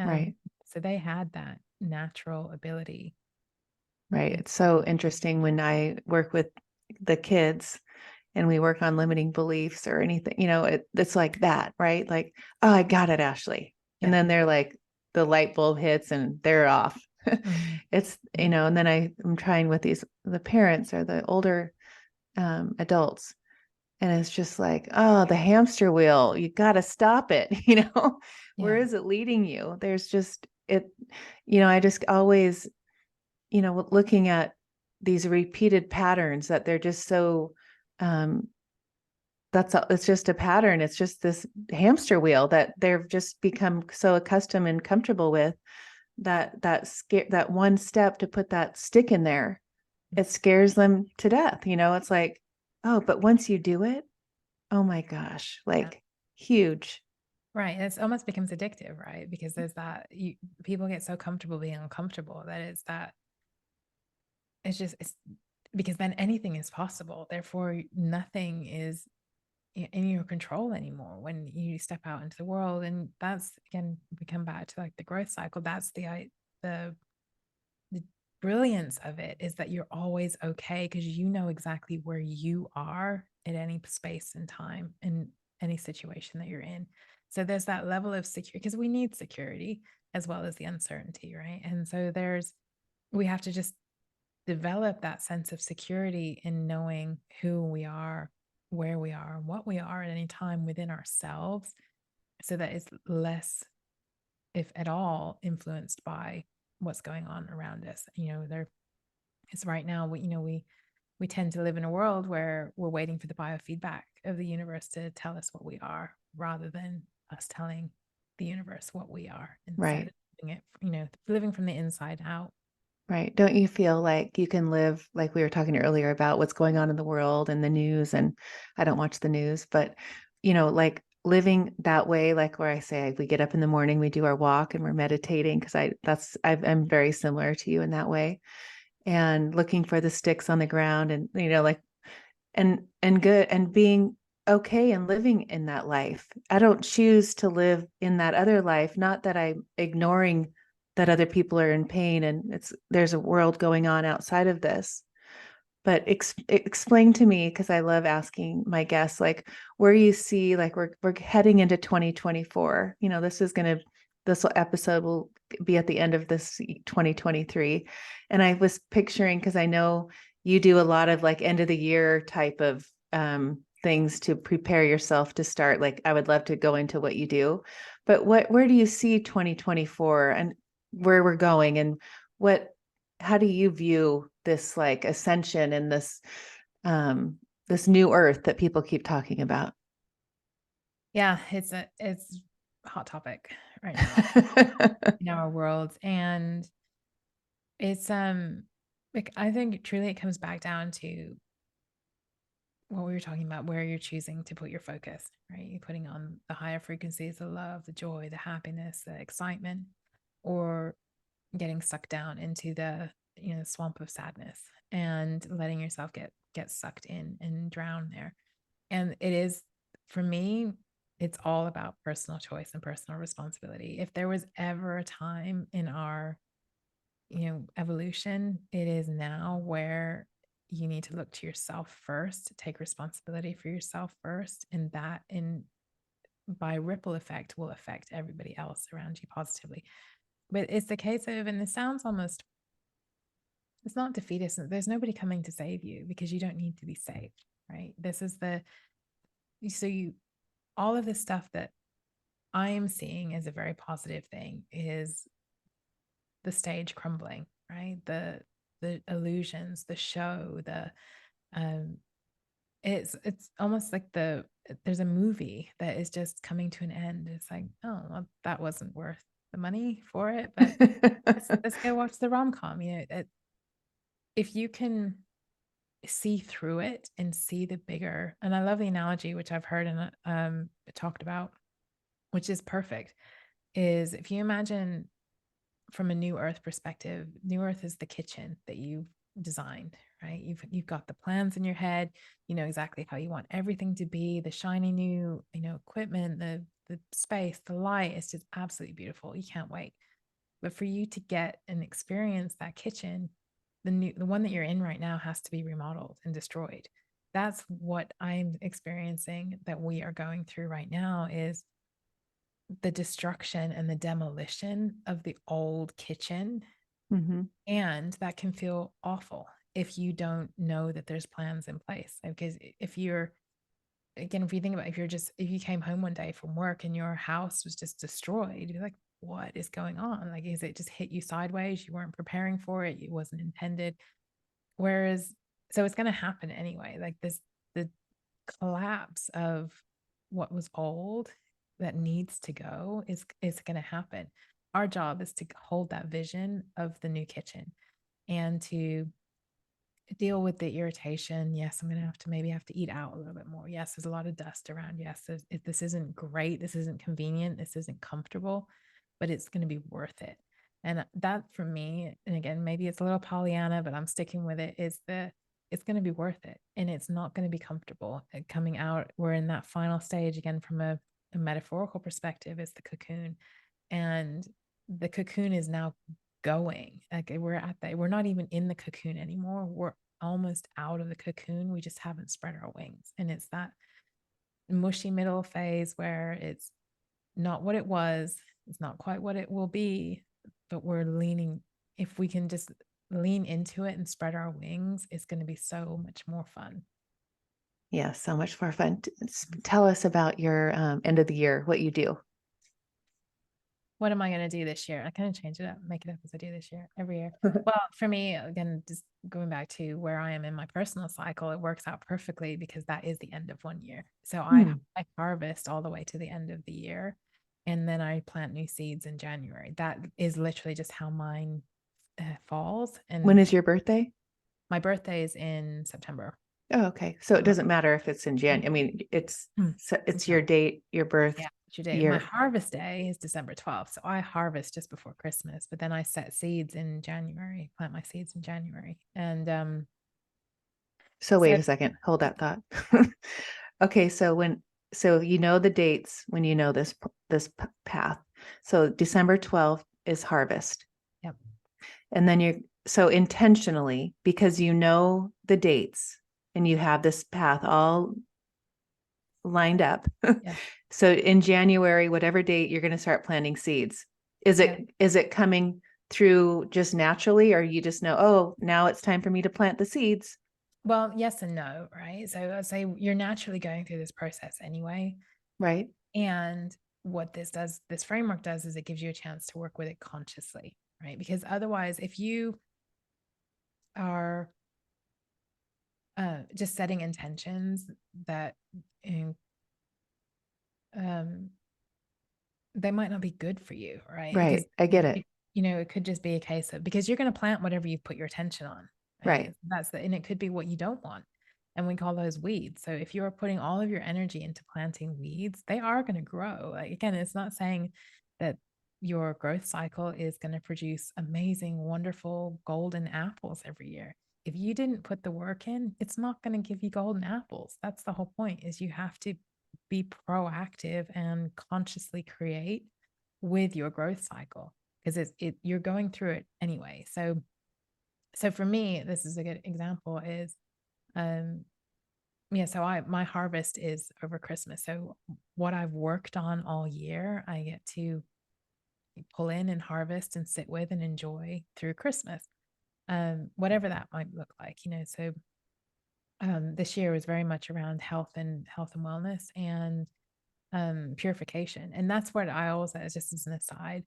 Right. So they had that natural ability. Right. And It's so interesting when I work with the kids and we work on limiting beliefs or anything, it's like that, right? Like, oh, I got it, Ashley. And yeah. then they're like, the light bulb hits and they're off. Mhm. It's, Yeah. and then I'm trying with the parents or the older adults. And it's just like, oh, the hamster wheel, you got to stop it. Where Yeah. is it leading you? There's just it, I just always, looking at these repeated patterns that they're just so, um, it's just a pattern. It's just this hamster wheel that they've just become so accustomed and comfortable with that one step to put that stick in there, it scares them to death. It's like, oh, but once you do it, oh my gosh, Yeah. like huge. Right. It almost becomes addictive, right? Because there's people get so comfortable being uncomfortable that it's because then anything is possible. Therefore, nothing is in your control anymore when you step out into the world. And that's, again, we come back to like the growth cycle. That's the the brilliance of it, is that you're always okay because you know exactly where you are at any space and time in any situation that you're in. So there's that level of security, because we need security as well as the uncertainty, right? And so we have to just develop that sense of security in knowing who we are, where we are, and what we are at any time within ourselves, so that it's less, if at all, influenced by what's going on around us. There is right now, we tend to live in a world where we're waiting for the biofeedback of the universe to tell us what we are, rather than us telling the universe what we are, instead Right. of living from the inside out. Right. Don't you feel like you can live, like we were talking earlier about what's going on in the world and the news, and I don't watch the news, but like living that way, like where I say we get up in the morning, we do our walk and we're meditating, because I'm very similar to you in that way, and looking for the sticks on the ground, and like, and good, and being okay and living in that life. I don't choose to live in that other life, not that I'm ignoring that other people are in pain and there's a world going on outside of this. But explain to me, because I love asking my guests, like, where you see, like, we're heading into 2024. This episode will be at the end of this 2023, and I was picturing, because I know you do a lot of like end of the year type of things to prepare yourself to start. Like, I would love to go into what you do, but where do you see 2024 and where we're going, and what how do you view this, like, ascension and this new earth that people keep talking about? Yeah, it's a hot topic right now in our world. And it's like, I think truly it comes back down to what we were talking about, where you're choosing to put your focus, right? You're putting on the higher frequencies, the love, the joy, the happiness, the excitement, or getting sucked down into the swamp of sadness, and letting yourself get sucked in and drown there. And it is, for me, it's all about personal choice and personal responsibility. If there was ever a time in our evolution, it is now, where you need to look to yourself first, take responsibility for yourself first, and that, in by ripple effect, will affect everybody else around you positively. But it's the case of, and this sounds almost, it's not defeatist. There's nobody coming to save you, because you don't need to be saved, right? This is the so you all of this stuff that I am seeing as a very positive thing is the stage crumbling, right? The illusions, the show, the um it's almost like there's a movie that is just coming to an end. It's like, oh, well, that wasn't worth the money for it, but let's go watch the rom-com. If you can see through it and see the bigger, and I love the analogy, which I've heard and talked about, which is perfect, is if you imagine from a new earth perspective, new earth is the kitchen that you've designed, right? You've got the plans in your head, you know exactly how you want everything to be, the shiny new, equipment, the space, the light. It's just absolutely beautiful. You can't wait. But for you to get and experience that kitchen, the one that you're in right now has to be remodeled and destroyed. That's what I'm experiencing, that we are going through right now, is the destruction and the demolition of the old kitchen. Mhm. And that can feel awful if you don't know that there's plans in place. Because if you're, again, if you think about, if you came home one day from work and your house was just destroyed, you'd be like, what is going on? Like, is it just hit you sideways? You weren't preparing for it. It wasn't intended. Whereas, so it's going to happen anyway. Like the collapse of what was old that needs to go is going to happen. Our job is to hold that vision of the new kitchen, and to deal with the irritation. Yes, I'm going to have to eat out a little bit more. Yes, there's a lot of dust around. Yes, this isn't great. This isn't convenient. This isn't comfortable, but it's going to be worth it. And that, for me, and again, maybe it's a little Pollyanna, but I'm sticking with it, is it's going to be worth it. And it's not going to be comfortable. Coming out, we're in that final stage again, from a metaphorical perspective, is the cocoon. And the cocoon is now going. Like, we're not even in the cocoon anymore. We're almost out of the cocoon. We just haven't spread our wings. And it's that mushy middle phase where it's not what it was, it's not quite what it will be, but we're leaning, if we can just lean into it and spread our wings, it's going to be so much more fun. Yeah, so much more fun. Tell us about your end of the year, what you do. What am I going to do this year? I kind of change it up, make it up as I do this year, every year. Well, for me, again, just going back to where I am in my personal cycle, it works out perfectly because that is the end of one year. So I harvest all the way to the end of the year, and then I plant new seeds in January. That is literally just how mine falls. When And is your birthday? my birthday is in September. Oh, okay. So it My- doesn't matter if it's in January. I mean, it's No. your date, your birth Yeah, what you do. My year. harvest day is December 12th. So I harvest just before Christmas, but then I set seeds in January, plant my seeds in January. And So so wait a second. Hold that thought. Okay, so you know the dates when you know this path. So December 12th is harvest. yep. And then so intentionally, because you know the dates and you have this path all lined up. Yep. So in January, whatever date, you're going to start planting seeds. Is Yep. it coming through just naturally, or you just know, oh, now it's time for me to plant the seeds? Well, yes and no, right? So I say you're naturally going through this process anyway. Right. And what this framework does is it gives you a chance to work with it consciously, right? Because otherwise, if you are just setting intentions that in, um, they might not be good for you, right? Because Right. I get it. it could just be a case of because you're going to plant whatever you put your attention on, right? Right. And it could be what you don't want, and we call those weeds. So if you're putting all of your energy into planting weeds, they are going to grow. Like again, it's not saying that your growth cycle is going to produce amazing, wonderful golden apples every year. If you didn't put the work in, it's not going to give you golden apples. That's the whole point is you have to be proactive and consciously create with your growth cycle because you're going through it anyway. So for me, this is a good example is um yeah, so my harvest is over Christmas. So what I've worked on all year, I get to pull in and harvest and sit with and enjoy through Christmas. Whatever that might look like, so this year was very much around health and wellness and purification. And that's what I always say, just as an aside,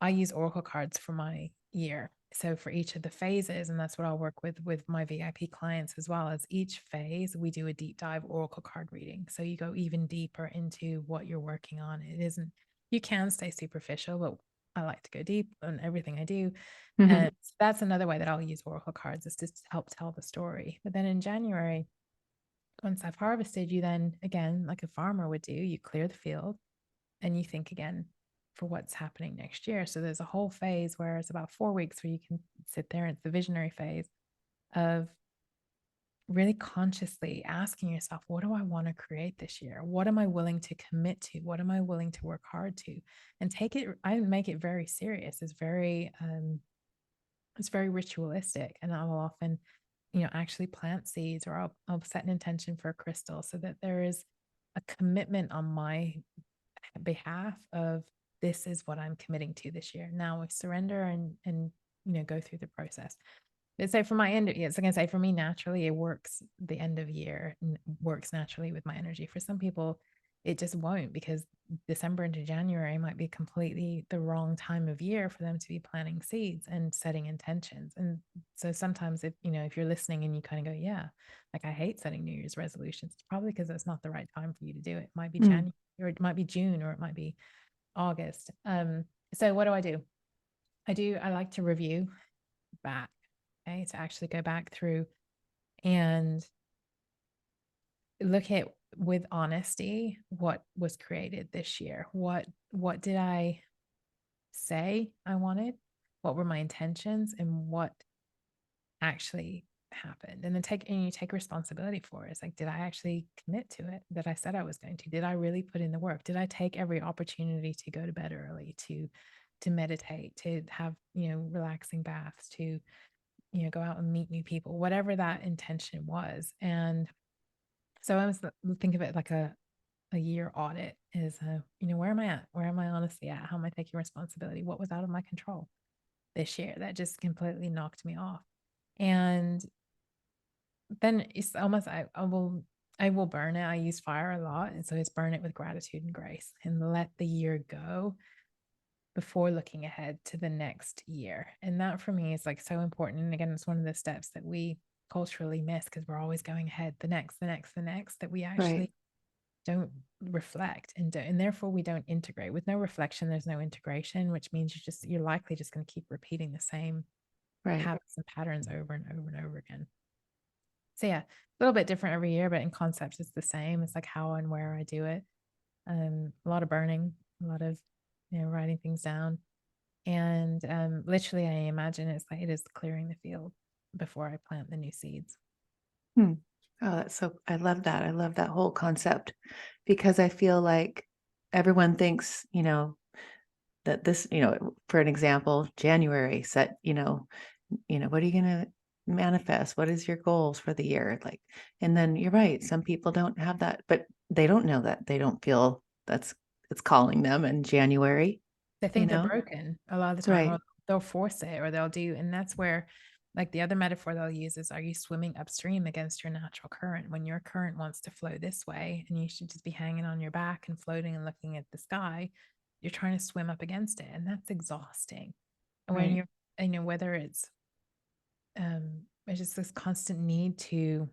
I use oracle cards for my year. So for each of the phases, and that's what I'll work with my VIP clients as well as each phase, we do a deep dive oracle card reading. So you go even deeper into what you're working on. It isn't, you can stay superficial, but I like to go deep on everything I do. Mhm. And that's another way that I'll use oracle cards is to help tell the story. But then in January, once I've harvested, you then again, like a farmer would do, you clear the field and you think again for what's happening next year. So there's a whole phase where it's about 4 weeks where you can sit there. It's the visionary phase of really consciously asking yourself, what do I want to create this year? What am I willing to commit to? What am I willing to work hard to? And I make it very serious. It's very ritualistic. And I will often, actually plant seeds or I'll set an intention for a crystal so that there is a commitment on my behalf of this is what I'm committing to this year. Now we surrender and go through the process. So for my end, it's like I say, for me, naturally, it works. The end of year works naturally with my energy. For some people, it just won't because December into January might be completely the wrong time of year for them to be planting seeds and setting intentions. And so sometimes if you're listening and you kind of go, yeah, like I hate setting New Year's resolutions, it's probably because it's not the right time for you to do it. It might be Mm. January or it might be June or it might be August. So what do? I like to review back, okay, to actually go back through and look at with honesty what was created this year. What did I say I wanted? What were my intentions and what actually happened? And then you take responsibility for it. It's like, did I actually commit to it that I said I was going to? Did I really put in the work? Did I take every opportunity to go to bed early, to meditate, to have, relaxing baths, to go out and meet new people, whatever that intention was. And so I was think of it like a year audit is, where am I at? Where am I honestly at? How am I taking responsibility? What was out of my control? this year that just completely knocked me off. And then it's almost I will burn it. I use fire a lot. And so it's burn it with gratitude and grace and let the year go before looking ahead to the next year. And that for me is like so important. And again, it's one of the steps that we culturally miss because we're always going ahead, the next, that we Right. actually don't reflect and therefore we don't integrate. With no reflection, there's no integration, which means you're likely just going to keep repeating the same Right. habits and patterns over and over and over again. So yeah, a little bit different every year, but in concepts it's the same. It's like how and where I do it. A lot of burning, a lot of writing things down. And literally I imagine it's like it is clearing the field before I plant the new seeds. Hmm. Oh, that's so I love that. I love that whole concept because I feel like everyone thinks, that this, for an example, January set, what are you going to manifest? What is your goals for the year? Like, and then you're right. Some people don't have that, but they don't know that. They don't feel that's it's calling them in January, They you think they're know? broken a lot of the time, or Right. they'll force it, or they'll do, and that's where, like the other metaphor they'll use is, are you swimming upstream against your natural current when your current wants to flow this way, and you should just be hanging on your back and floating and looking at the sky? You're trying to swim up against it, and that's exhausting. And when Right. you're, whether it's just this constant need to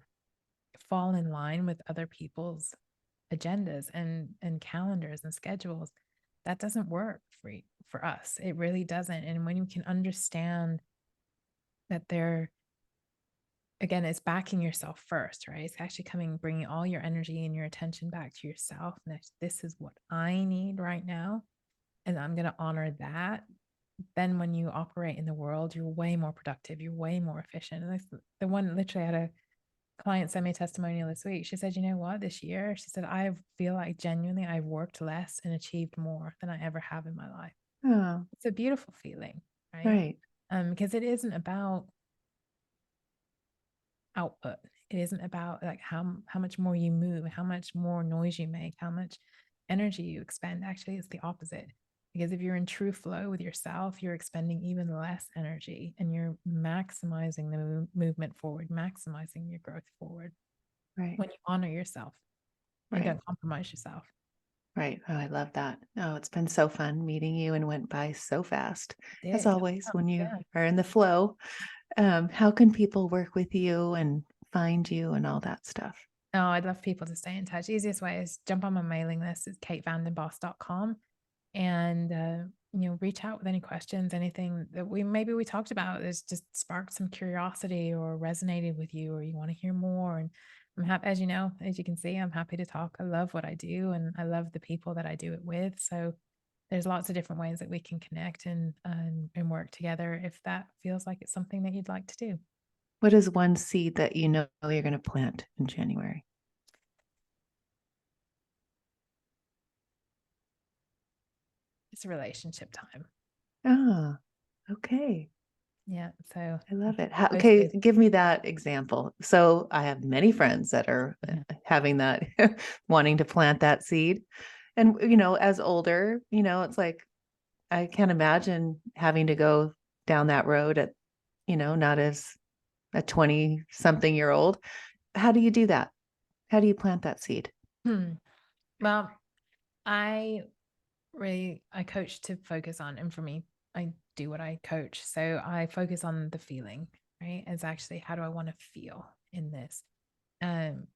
fall in line with other people's agendas and calendars and schedules, that doesn't work for us. It really doesn't. And when you can understand that they're, again, it's backing yourself first, right? It's actually bringing all your energy and your attention back to yourself, and this is what I need right now, and I'm going to honor that. Then when you operate in the world, you're way more productive, you're way more efficient. And the one, literally I had a client sent me a testimonial this week. She said, you know what, this year, she said, I feel like genuinely I've worked less and achieved more than I ever have in my life. Oh, It's a beautiful feeling, right? right. Because it isn't about output. It isn't about like how much more you move, how much more noise you make, how much energy you expend. Actually, it's the opposite. Because if you're in true flow with yourself, you're expending even less energy and you're maximizing the movement forward, maximizing your growth forward Right. when you honor yourself and Right. don't compromise yourself. Right. Oh, I love that. Oh, it's been so fun meeting you and went by so fast. As Did always, when you yeah. are in the flow, how can people work with you and find you and all that stuff? Oh, I'd love people to stay in touch. Easiest way is jump on my mailing list. It's katevandenbos.com, and reach out with any questions, anything that we talked about that's just sparked some curiosity or resonated with you, or you want to hear more. And I'm happy, as you can see, I'm happy to talk. I love what I do, and I love the people that I do it with. So there's lots of different ways that we can connect and work together if that feels like it's something that you'd like to do. What is one seed that you know you're going to plant in January? It's a relationship time. Ah, okay. Yeah. So I love it. both Okay, good. give me that example. So I have many friends that are Mhm. having that, wanting to plant that seed. And, as older, it's like, I can't imagine having to go down that road at, not as a 20 something year old. How do you do that? How do you plant that seed? Hmm. Well, I I coach to focus on, and for me, I do what I coach. So I focus on the feeling, right? It's actually, how do I want to feel in this? Um,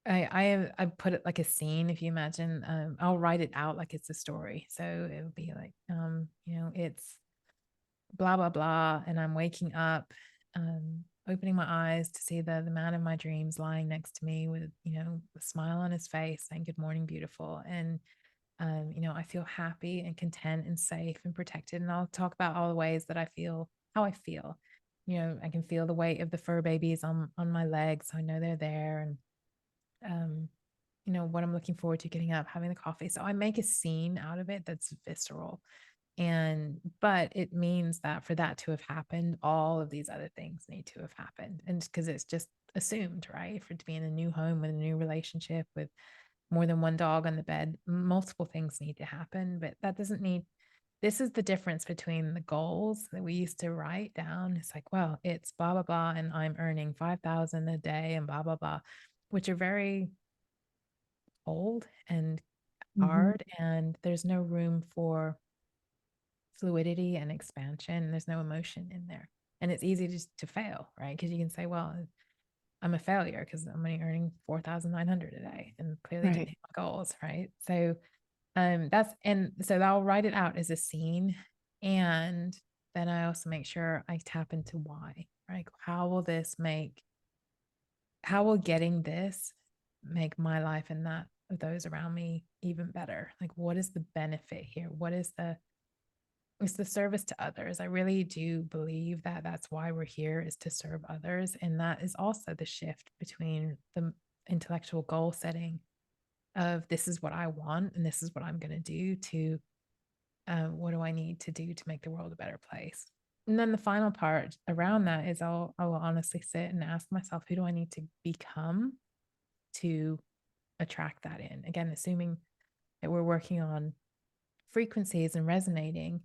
I put it like a scene. If you imagine, I'll write it out like it's a story. So it would be like, it's blah blah blah, and I'm waking up, opening my eyes to see the man of my dreams lying next to me with a smile on his face, saying, "Good morning, beautiful." And I feel happy and content and safe and protected. And I'll talk about all the ways that I feel, how I feel. I can feel the weight of the fur babies on my legs, so I know they're there. And um, what I'm looking forward to getting up, having the coffee. So I make a scene out of it that's visceral. But it means that for that to have happened, all of these other things need to have happened. And because it's just assumed, right? For it to be in a new home with a new relationship with more than one dog on the bed, multiple things need to happen, but that doesn't need this is the difference between the goals that we used to write down. It's like, well, it's blah, blah, blah, and I'm earning 5,000 a day and blah, blah, blah, which are very old and Hmm. hard. And there's no room for fluidity and expansion. There's no emotion in there. And it's easy to fail, right? Because you can say, well, I'm a failure because I'm only earning 4,900 a day and clearly didn't Right. hit my goals, right? So so I'll write it out as a scene. And then I also make sure I tap into why, right? How will getting this make my life and that of those around me even better? Like, what is the benefit here? It's the service to others. I really do believe that that's why we're here, is to serve others. And that is also the shift between the intellectual goal setting of this is what I want and this is what I'm going to do to what do I need to do to make the world a better place. And then the final part around that is I will honestly sit and ask myself, who do I need to become to attract that in? Again, assuming that we're working on frequencies and resonating.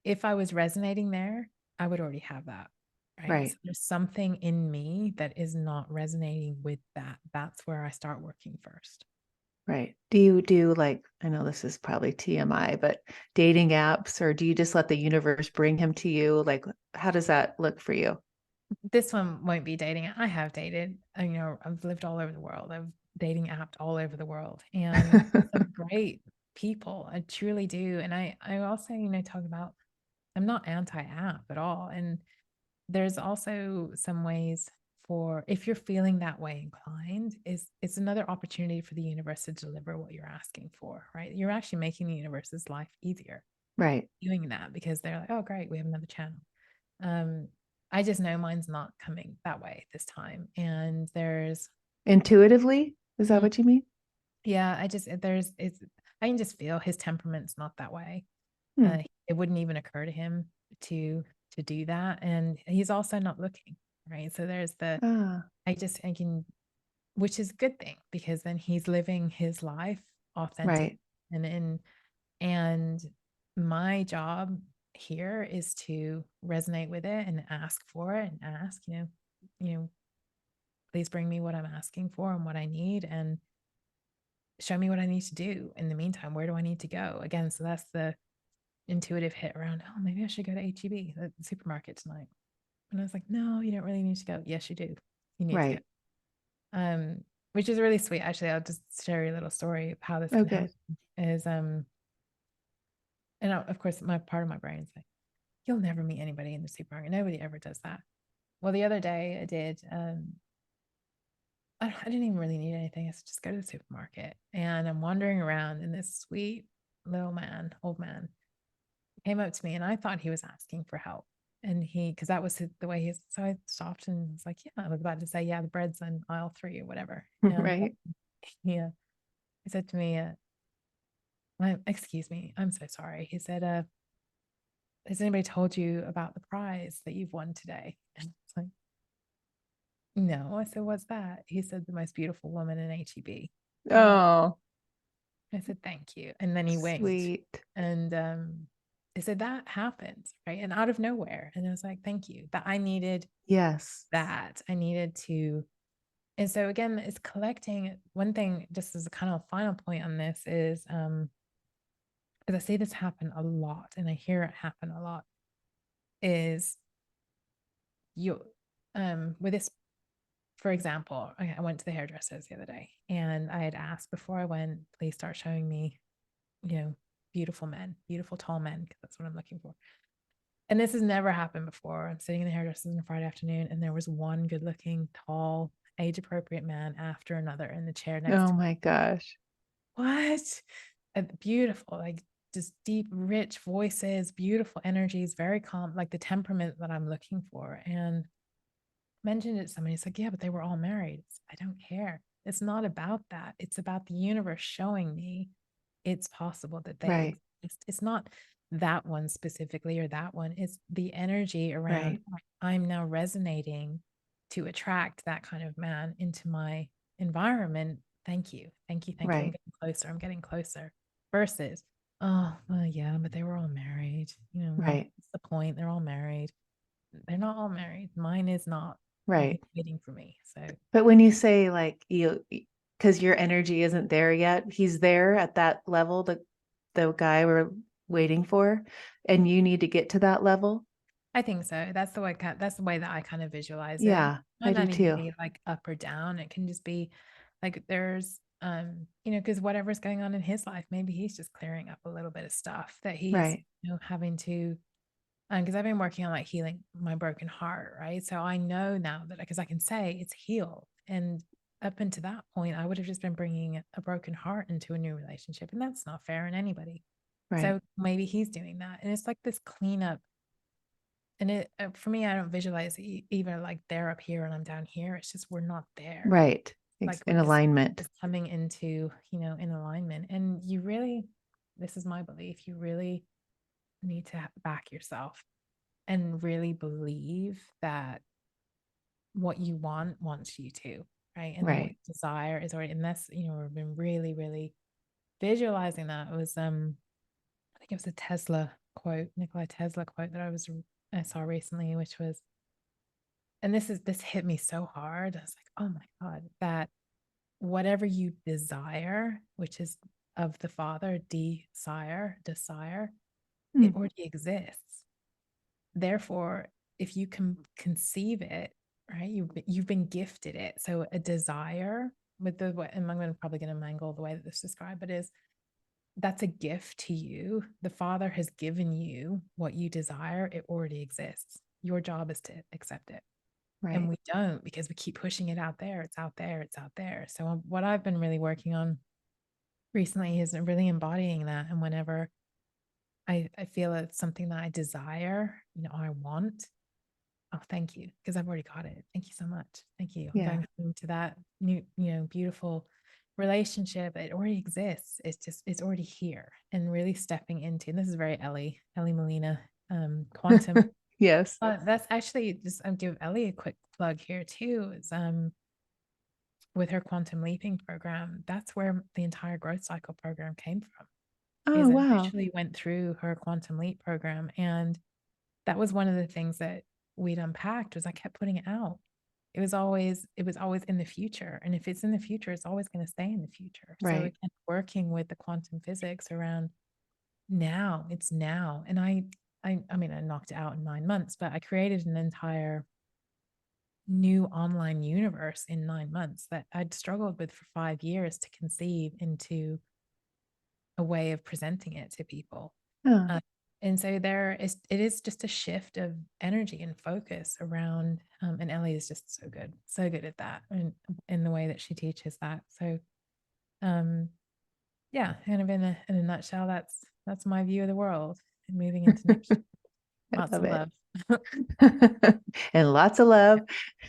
If I was resonating there, I would already have that. Right. So Right. there's something in me that is not resonating with that. That's where I start working first. Right. Do you do like, I know this is probably TMI, but dating apps, or do you just let the universe bring him to you? Like, how does that look for you? This one won't be dating. I have dated, I've lived all over the world. I've dating apped all over the world and some great people. I truly do. And I also, talk about, I'm not anti-app at all. And there's also some ways for, if you're feeling that way inclined, is it's another opportunity for the universe to deliver what you're asking for, right? You're actually making the universe's life easier Right. doing that, because they're like, oh great, we have another channel. um I just know mine's not coming that way this time. And there's Intuitively? Is that mm, what you mean? yeah, I can just feel his temperament's not that way. Hmm. It wouldn't even occur to him to do that. And he's also not looking, right? So there's the Ah, I can, which is a good thing, because then he's living his life authentic. right. And my job here is to resonate with it and ask for it, and ask, you know, please bring me what I'm asking for and what I need, and show me what I need to do. In the meantime, where do I need to go? Again, so that's the intuitive hit around, oh, maybe I should go to HEB, the supermarket tonight. And I was like, no, you don't really need to go. Yes, you do. You need to go. Right. Um, which is really sweet. Actually, I'll just share you a little story of how this Oh, can happen. good. Is and of course, my part of my brain's like, you'll never meet anybody in the supermarket. Nobody ever does that. Well, the other day I did. I didn't even really need anything. I said, just go to the supermarket. And I'm wandering around, and this sweet little man, old man, came up to me, and I thought he was asking for help. And because that was the way he's, so I stopped and was like, yeah, I was about to say, yeah, the bread's in aisle 3 or whatever. And Right. yeah, he said to me, excuse me, I'm so sorry. He said, has anybody told you about the prize that you've won today? And it's like, no. I said, what's that? He said, the most beautiful woman in HEB. And Oh, I said, thank you. And then he winked. sweet. And I said, that happens, right? And out of nowhere. And I was like, thank you. That I needed Yes. that. I needed to. And so again, it's collecting. One thing, just as a kind of final point on this, is because I see this happen a lot and I hear it happen a lot, is you with this. For example, I went to the hairdressers the other day, and I had asked before I went, please start showing me, beautiful men, beautiful tall men, because that's what I'm looking for. And this has never happened before. I'm sitting in the hairdressers on a Friday afternoon, and there was one good looking, tall, age appropriate man after another in the chair next Oh to my gosh. me. What? Beautiful, like just deep, rich voices, beautiful energies, very calm, like the temperament that I'm looking for. And mentioned it to somebody. It's like, yeah, but they were all married. I don't care. It's not about that. It's about the universe showing me it's possible that they Right. exist. It's not that one specifically or that one. It's the energy around, Right. I'm now resonating to attract that kind of man into my environment. Thank you. Thank you. Thank you. I'm Right. getting closer. I'm getting closer. Versus Oh, well, yeah, but they were all married. Right. What's the point? They're all married. They're not all married. Mine is not, and he's Right. waiting for me. So But when you say like because your energy isn't there yet, he's there at that level, the guy we're waiting for, and you need to get to that level. I think so. That's the way that I kind of visualize it. It Yeah, I might do not even too. be like up or down. It can just be like there's because whatever's going on in his life, maybe he's just clearing up a little bit of stuff that he's, Right. having to because I've been working on like healing my broken heart, right? So I know now that because I can say it's healed. And up until that point, I would have just been bringing a broken heart into a new relationship, and that's not fair in anybody. Right. So maybe he's doing that, and it's like this cleanup. And it for me, I don't visualize either like they're up here and I'm down here. It's just we're not there. Right. Like In we're just alignment. coming into in alignment. And you really, this is my belief, you really need to back yourself and really believe that what you want wants you to, right? And then what Right. you desire is already. And that's we've been really, really visualizing that. It was I think it was a Tesla quote, Nikola Tesla quote that I saw recently, which was, and this hit me so hard. I was like, oh my God, that whatever you desire, which is of the Father, desire, it Hmm. already exists. Therefore, if you can conceive it, right, you've been gifted it. So a desire with the way, and probably going to mangle the way that this is described, but is that's a gift to you. The Father has given you what you desire. It already exists. Your job is to accept it. And Right. we don't because we keep pushing it out there. It's out there. It's out there. So what I've been really working on recently is really embodying that. And whenever I feel it's something that I desire, I want, oh, thank you, because I've already got it. Thank you so much. Thank you. I'm Yeah. going into that new, beautiful relationship. It already exists. It's already here. And really stepping into, and this is very Ellie Molina, quantum. Yes. That's actually just I'll give Ellie a quick plug here too. Is with her quantum leaping program, that's where the entire growth cycle program came from. Oh, Is I wow. actually went through her quantum leap program, and that was one of the things that we'd unpacked was I kept putting it out. It was always in the future, and if it's in the future, it's always going to stay in the future. So Right. again, working with the quantum physics around now, it's now, and I mean, I knocked it out in 9 months, but I created an entire new online universe in 9 months that I'd struggled with for 5 years to conceive into a way of presenting it to people. Oh, Uh, and so it is just a shift of energy and focus around, and Ellie is just so good at that, and in the way that she teaches that. So, um, yeah, kind of in a nutshell, that's my view of the world. And moving into next, I lots love of it. love. And lots of love.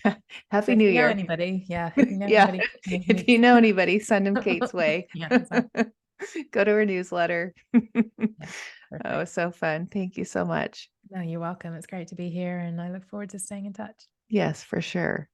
So Happy if New you know Year. anybody, yeah, if you know Yeah. anybody who If needs, you know anybody, send them Kate's way. yeah, exactly. Go to her newsletter. Yeah, Oh, perfect. so fun. Thank you so much. No, you're welcome. It's great to be here, and I look forward to staying in touch. Yes, for sure.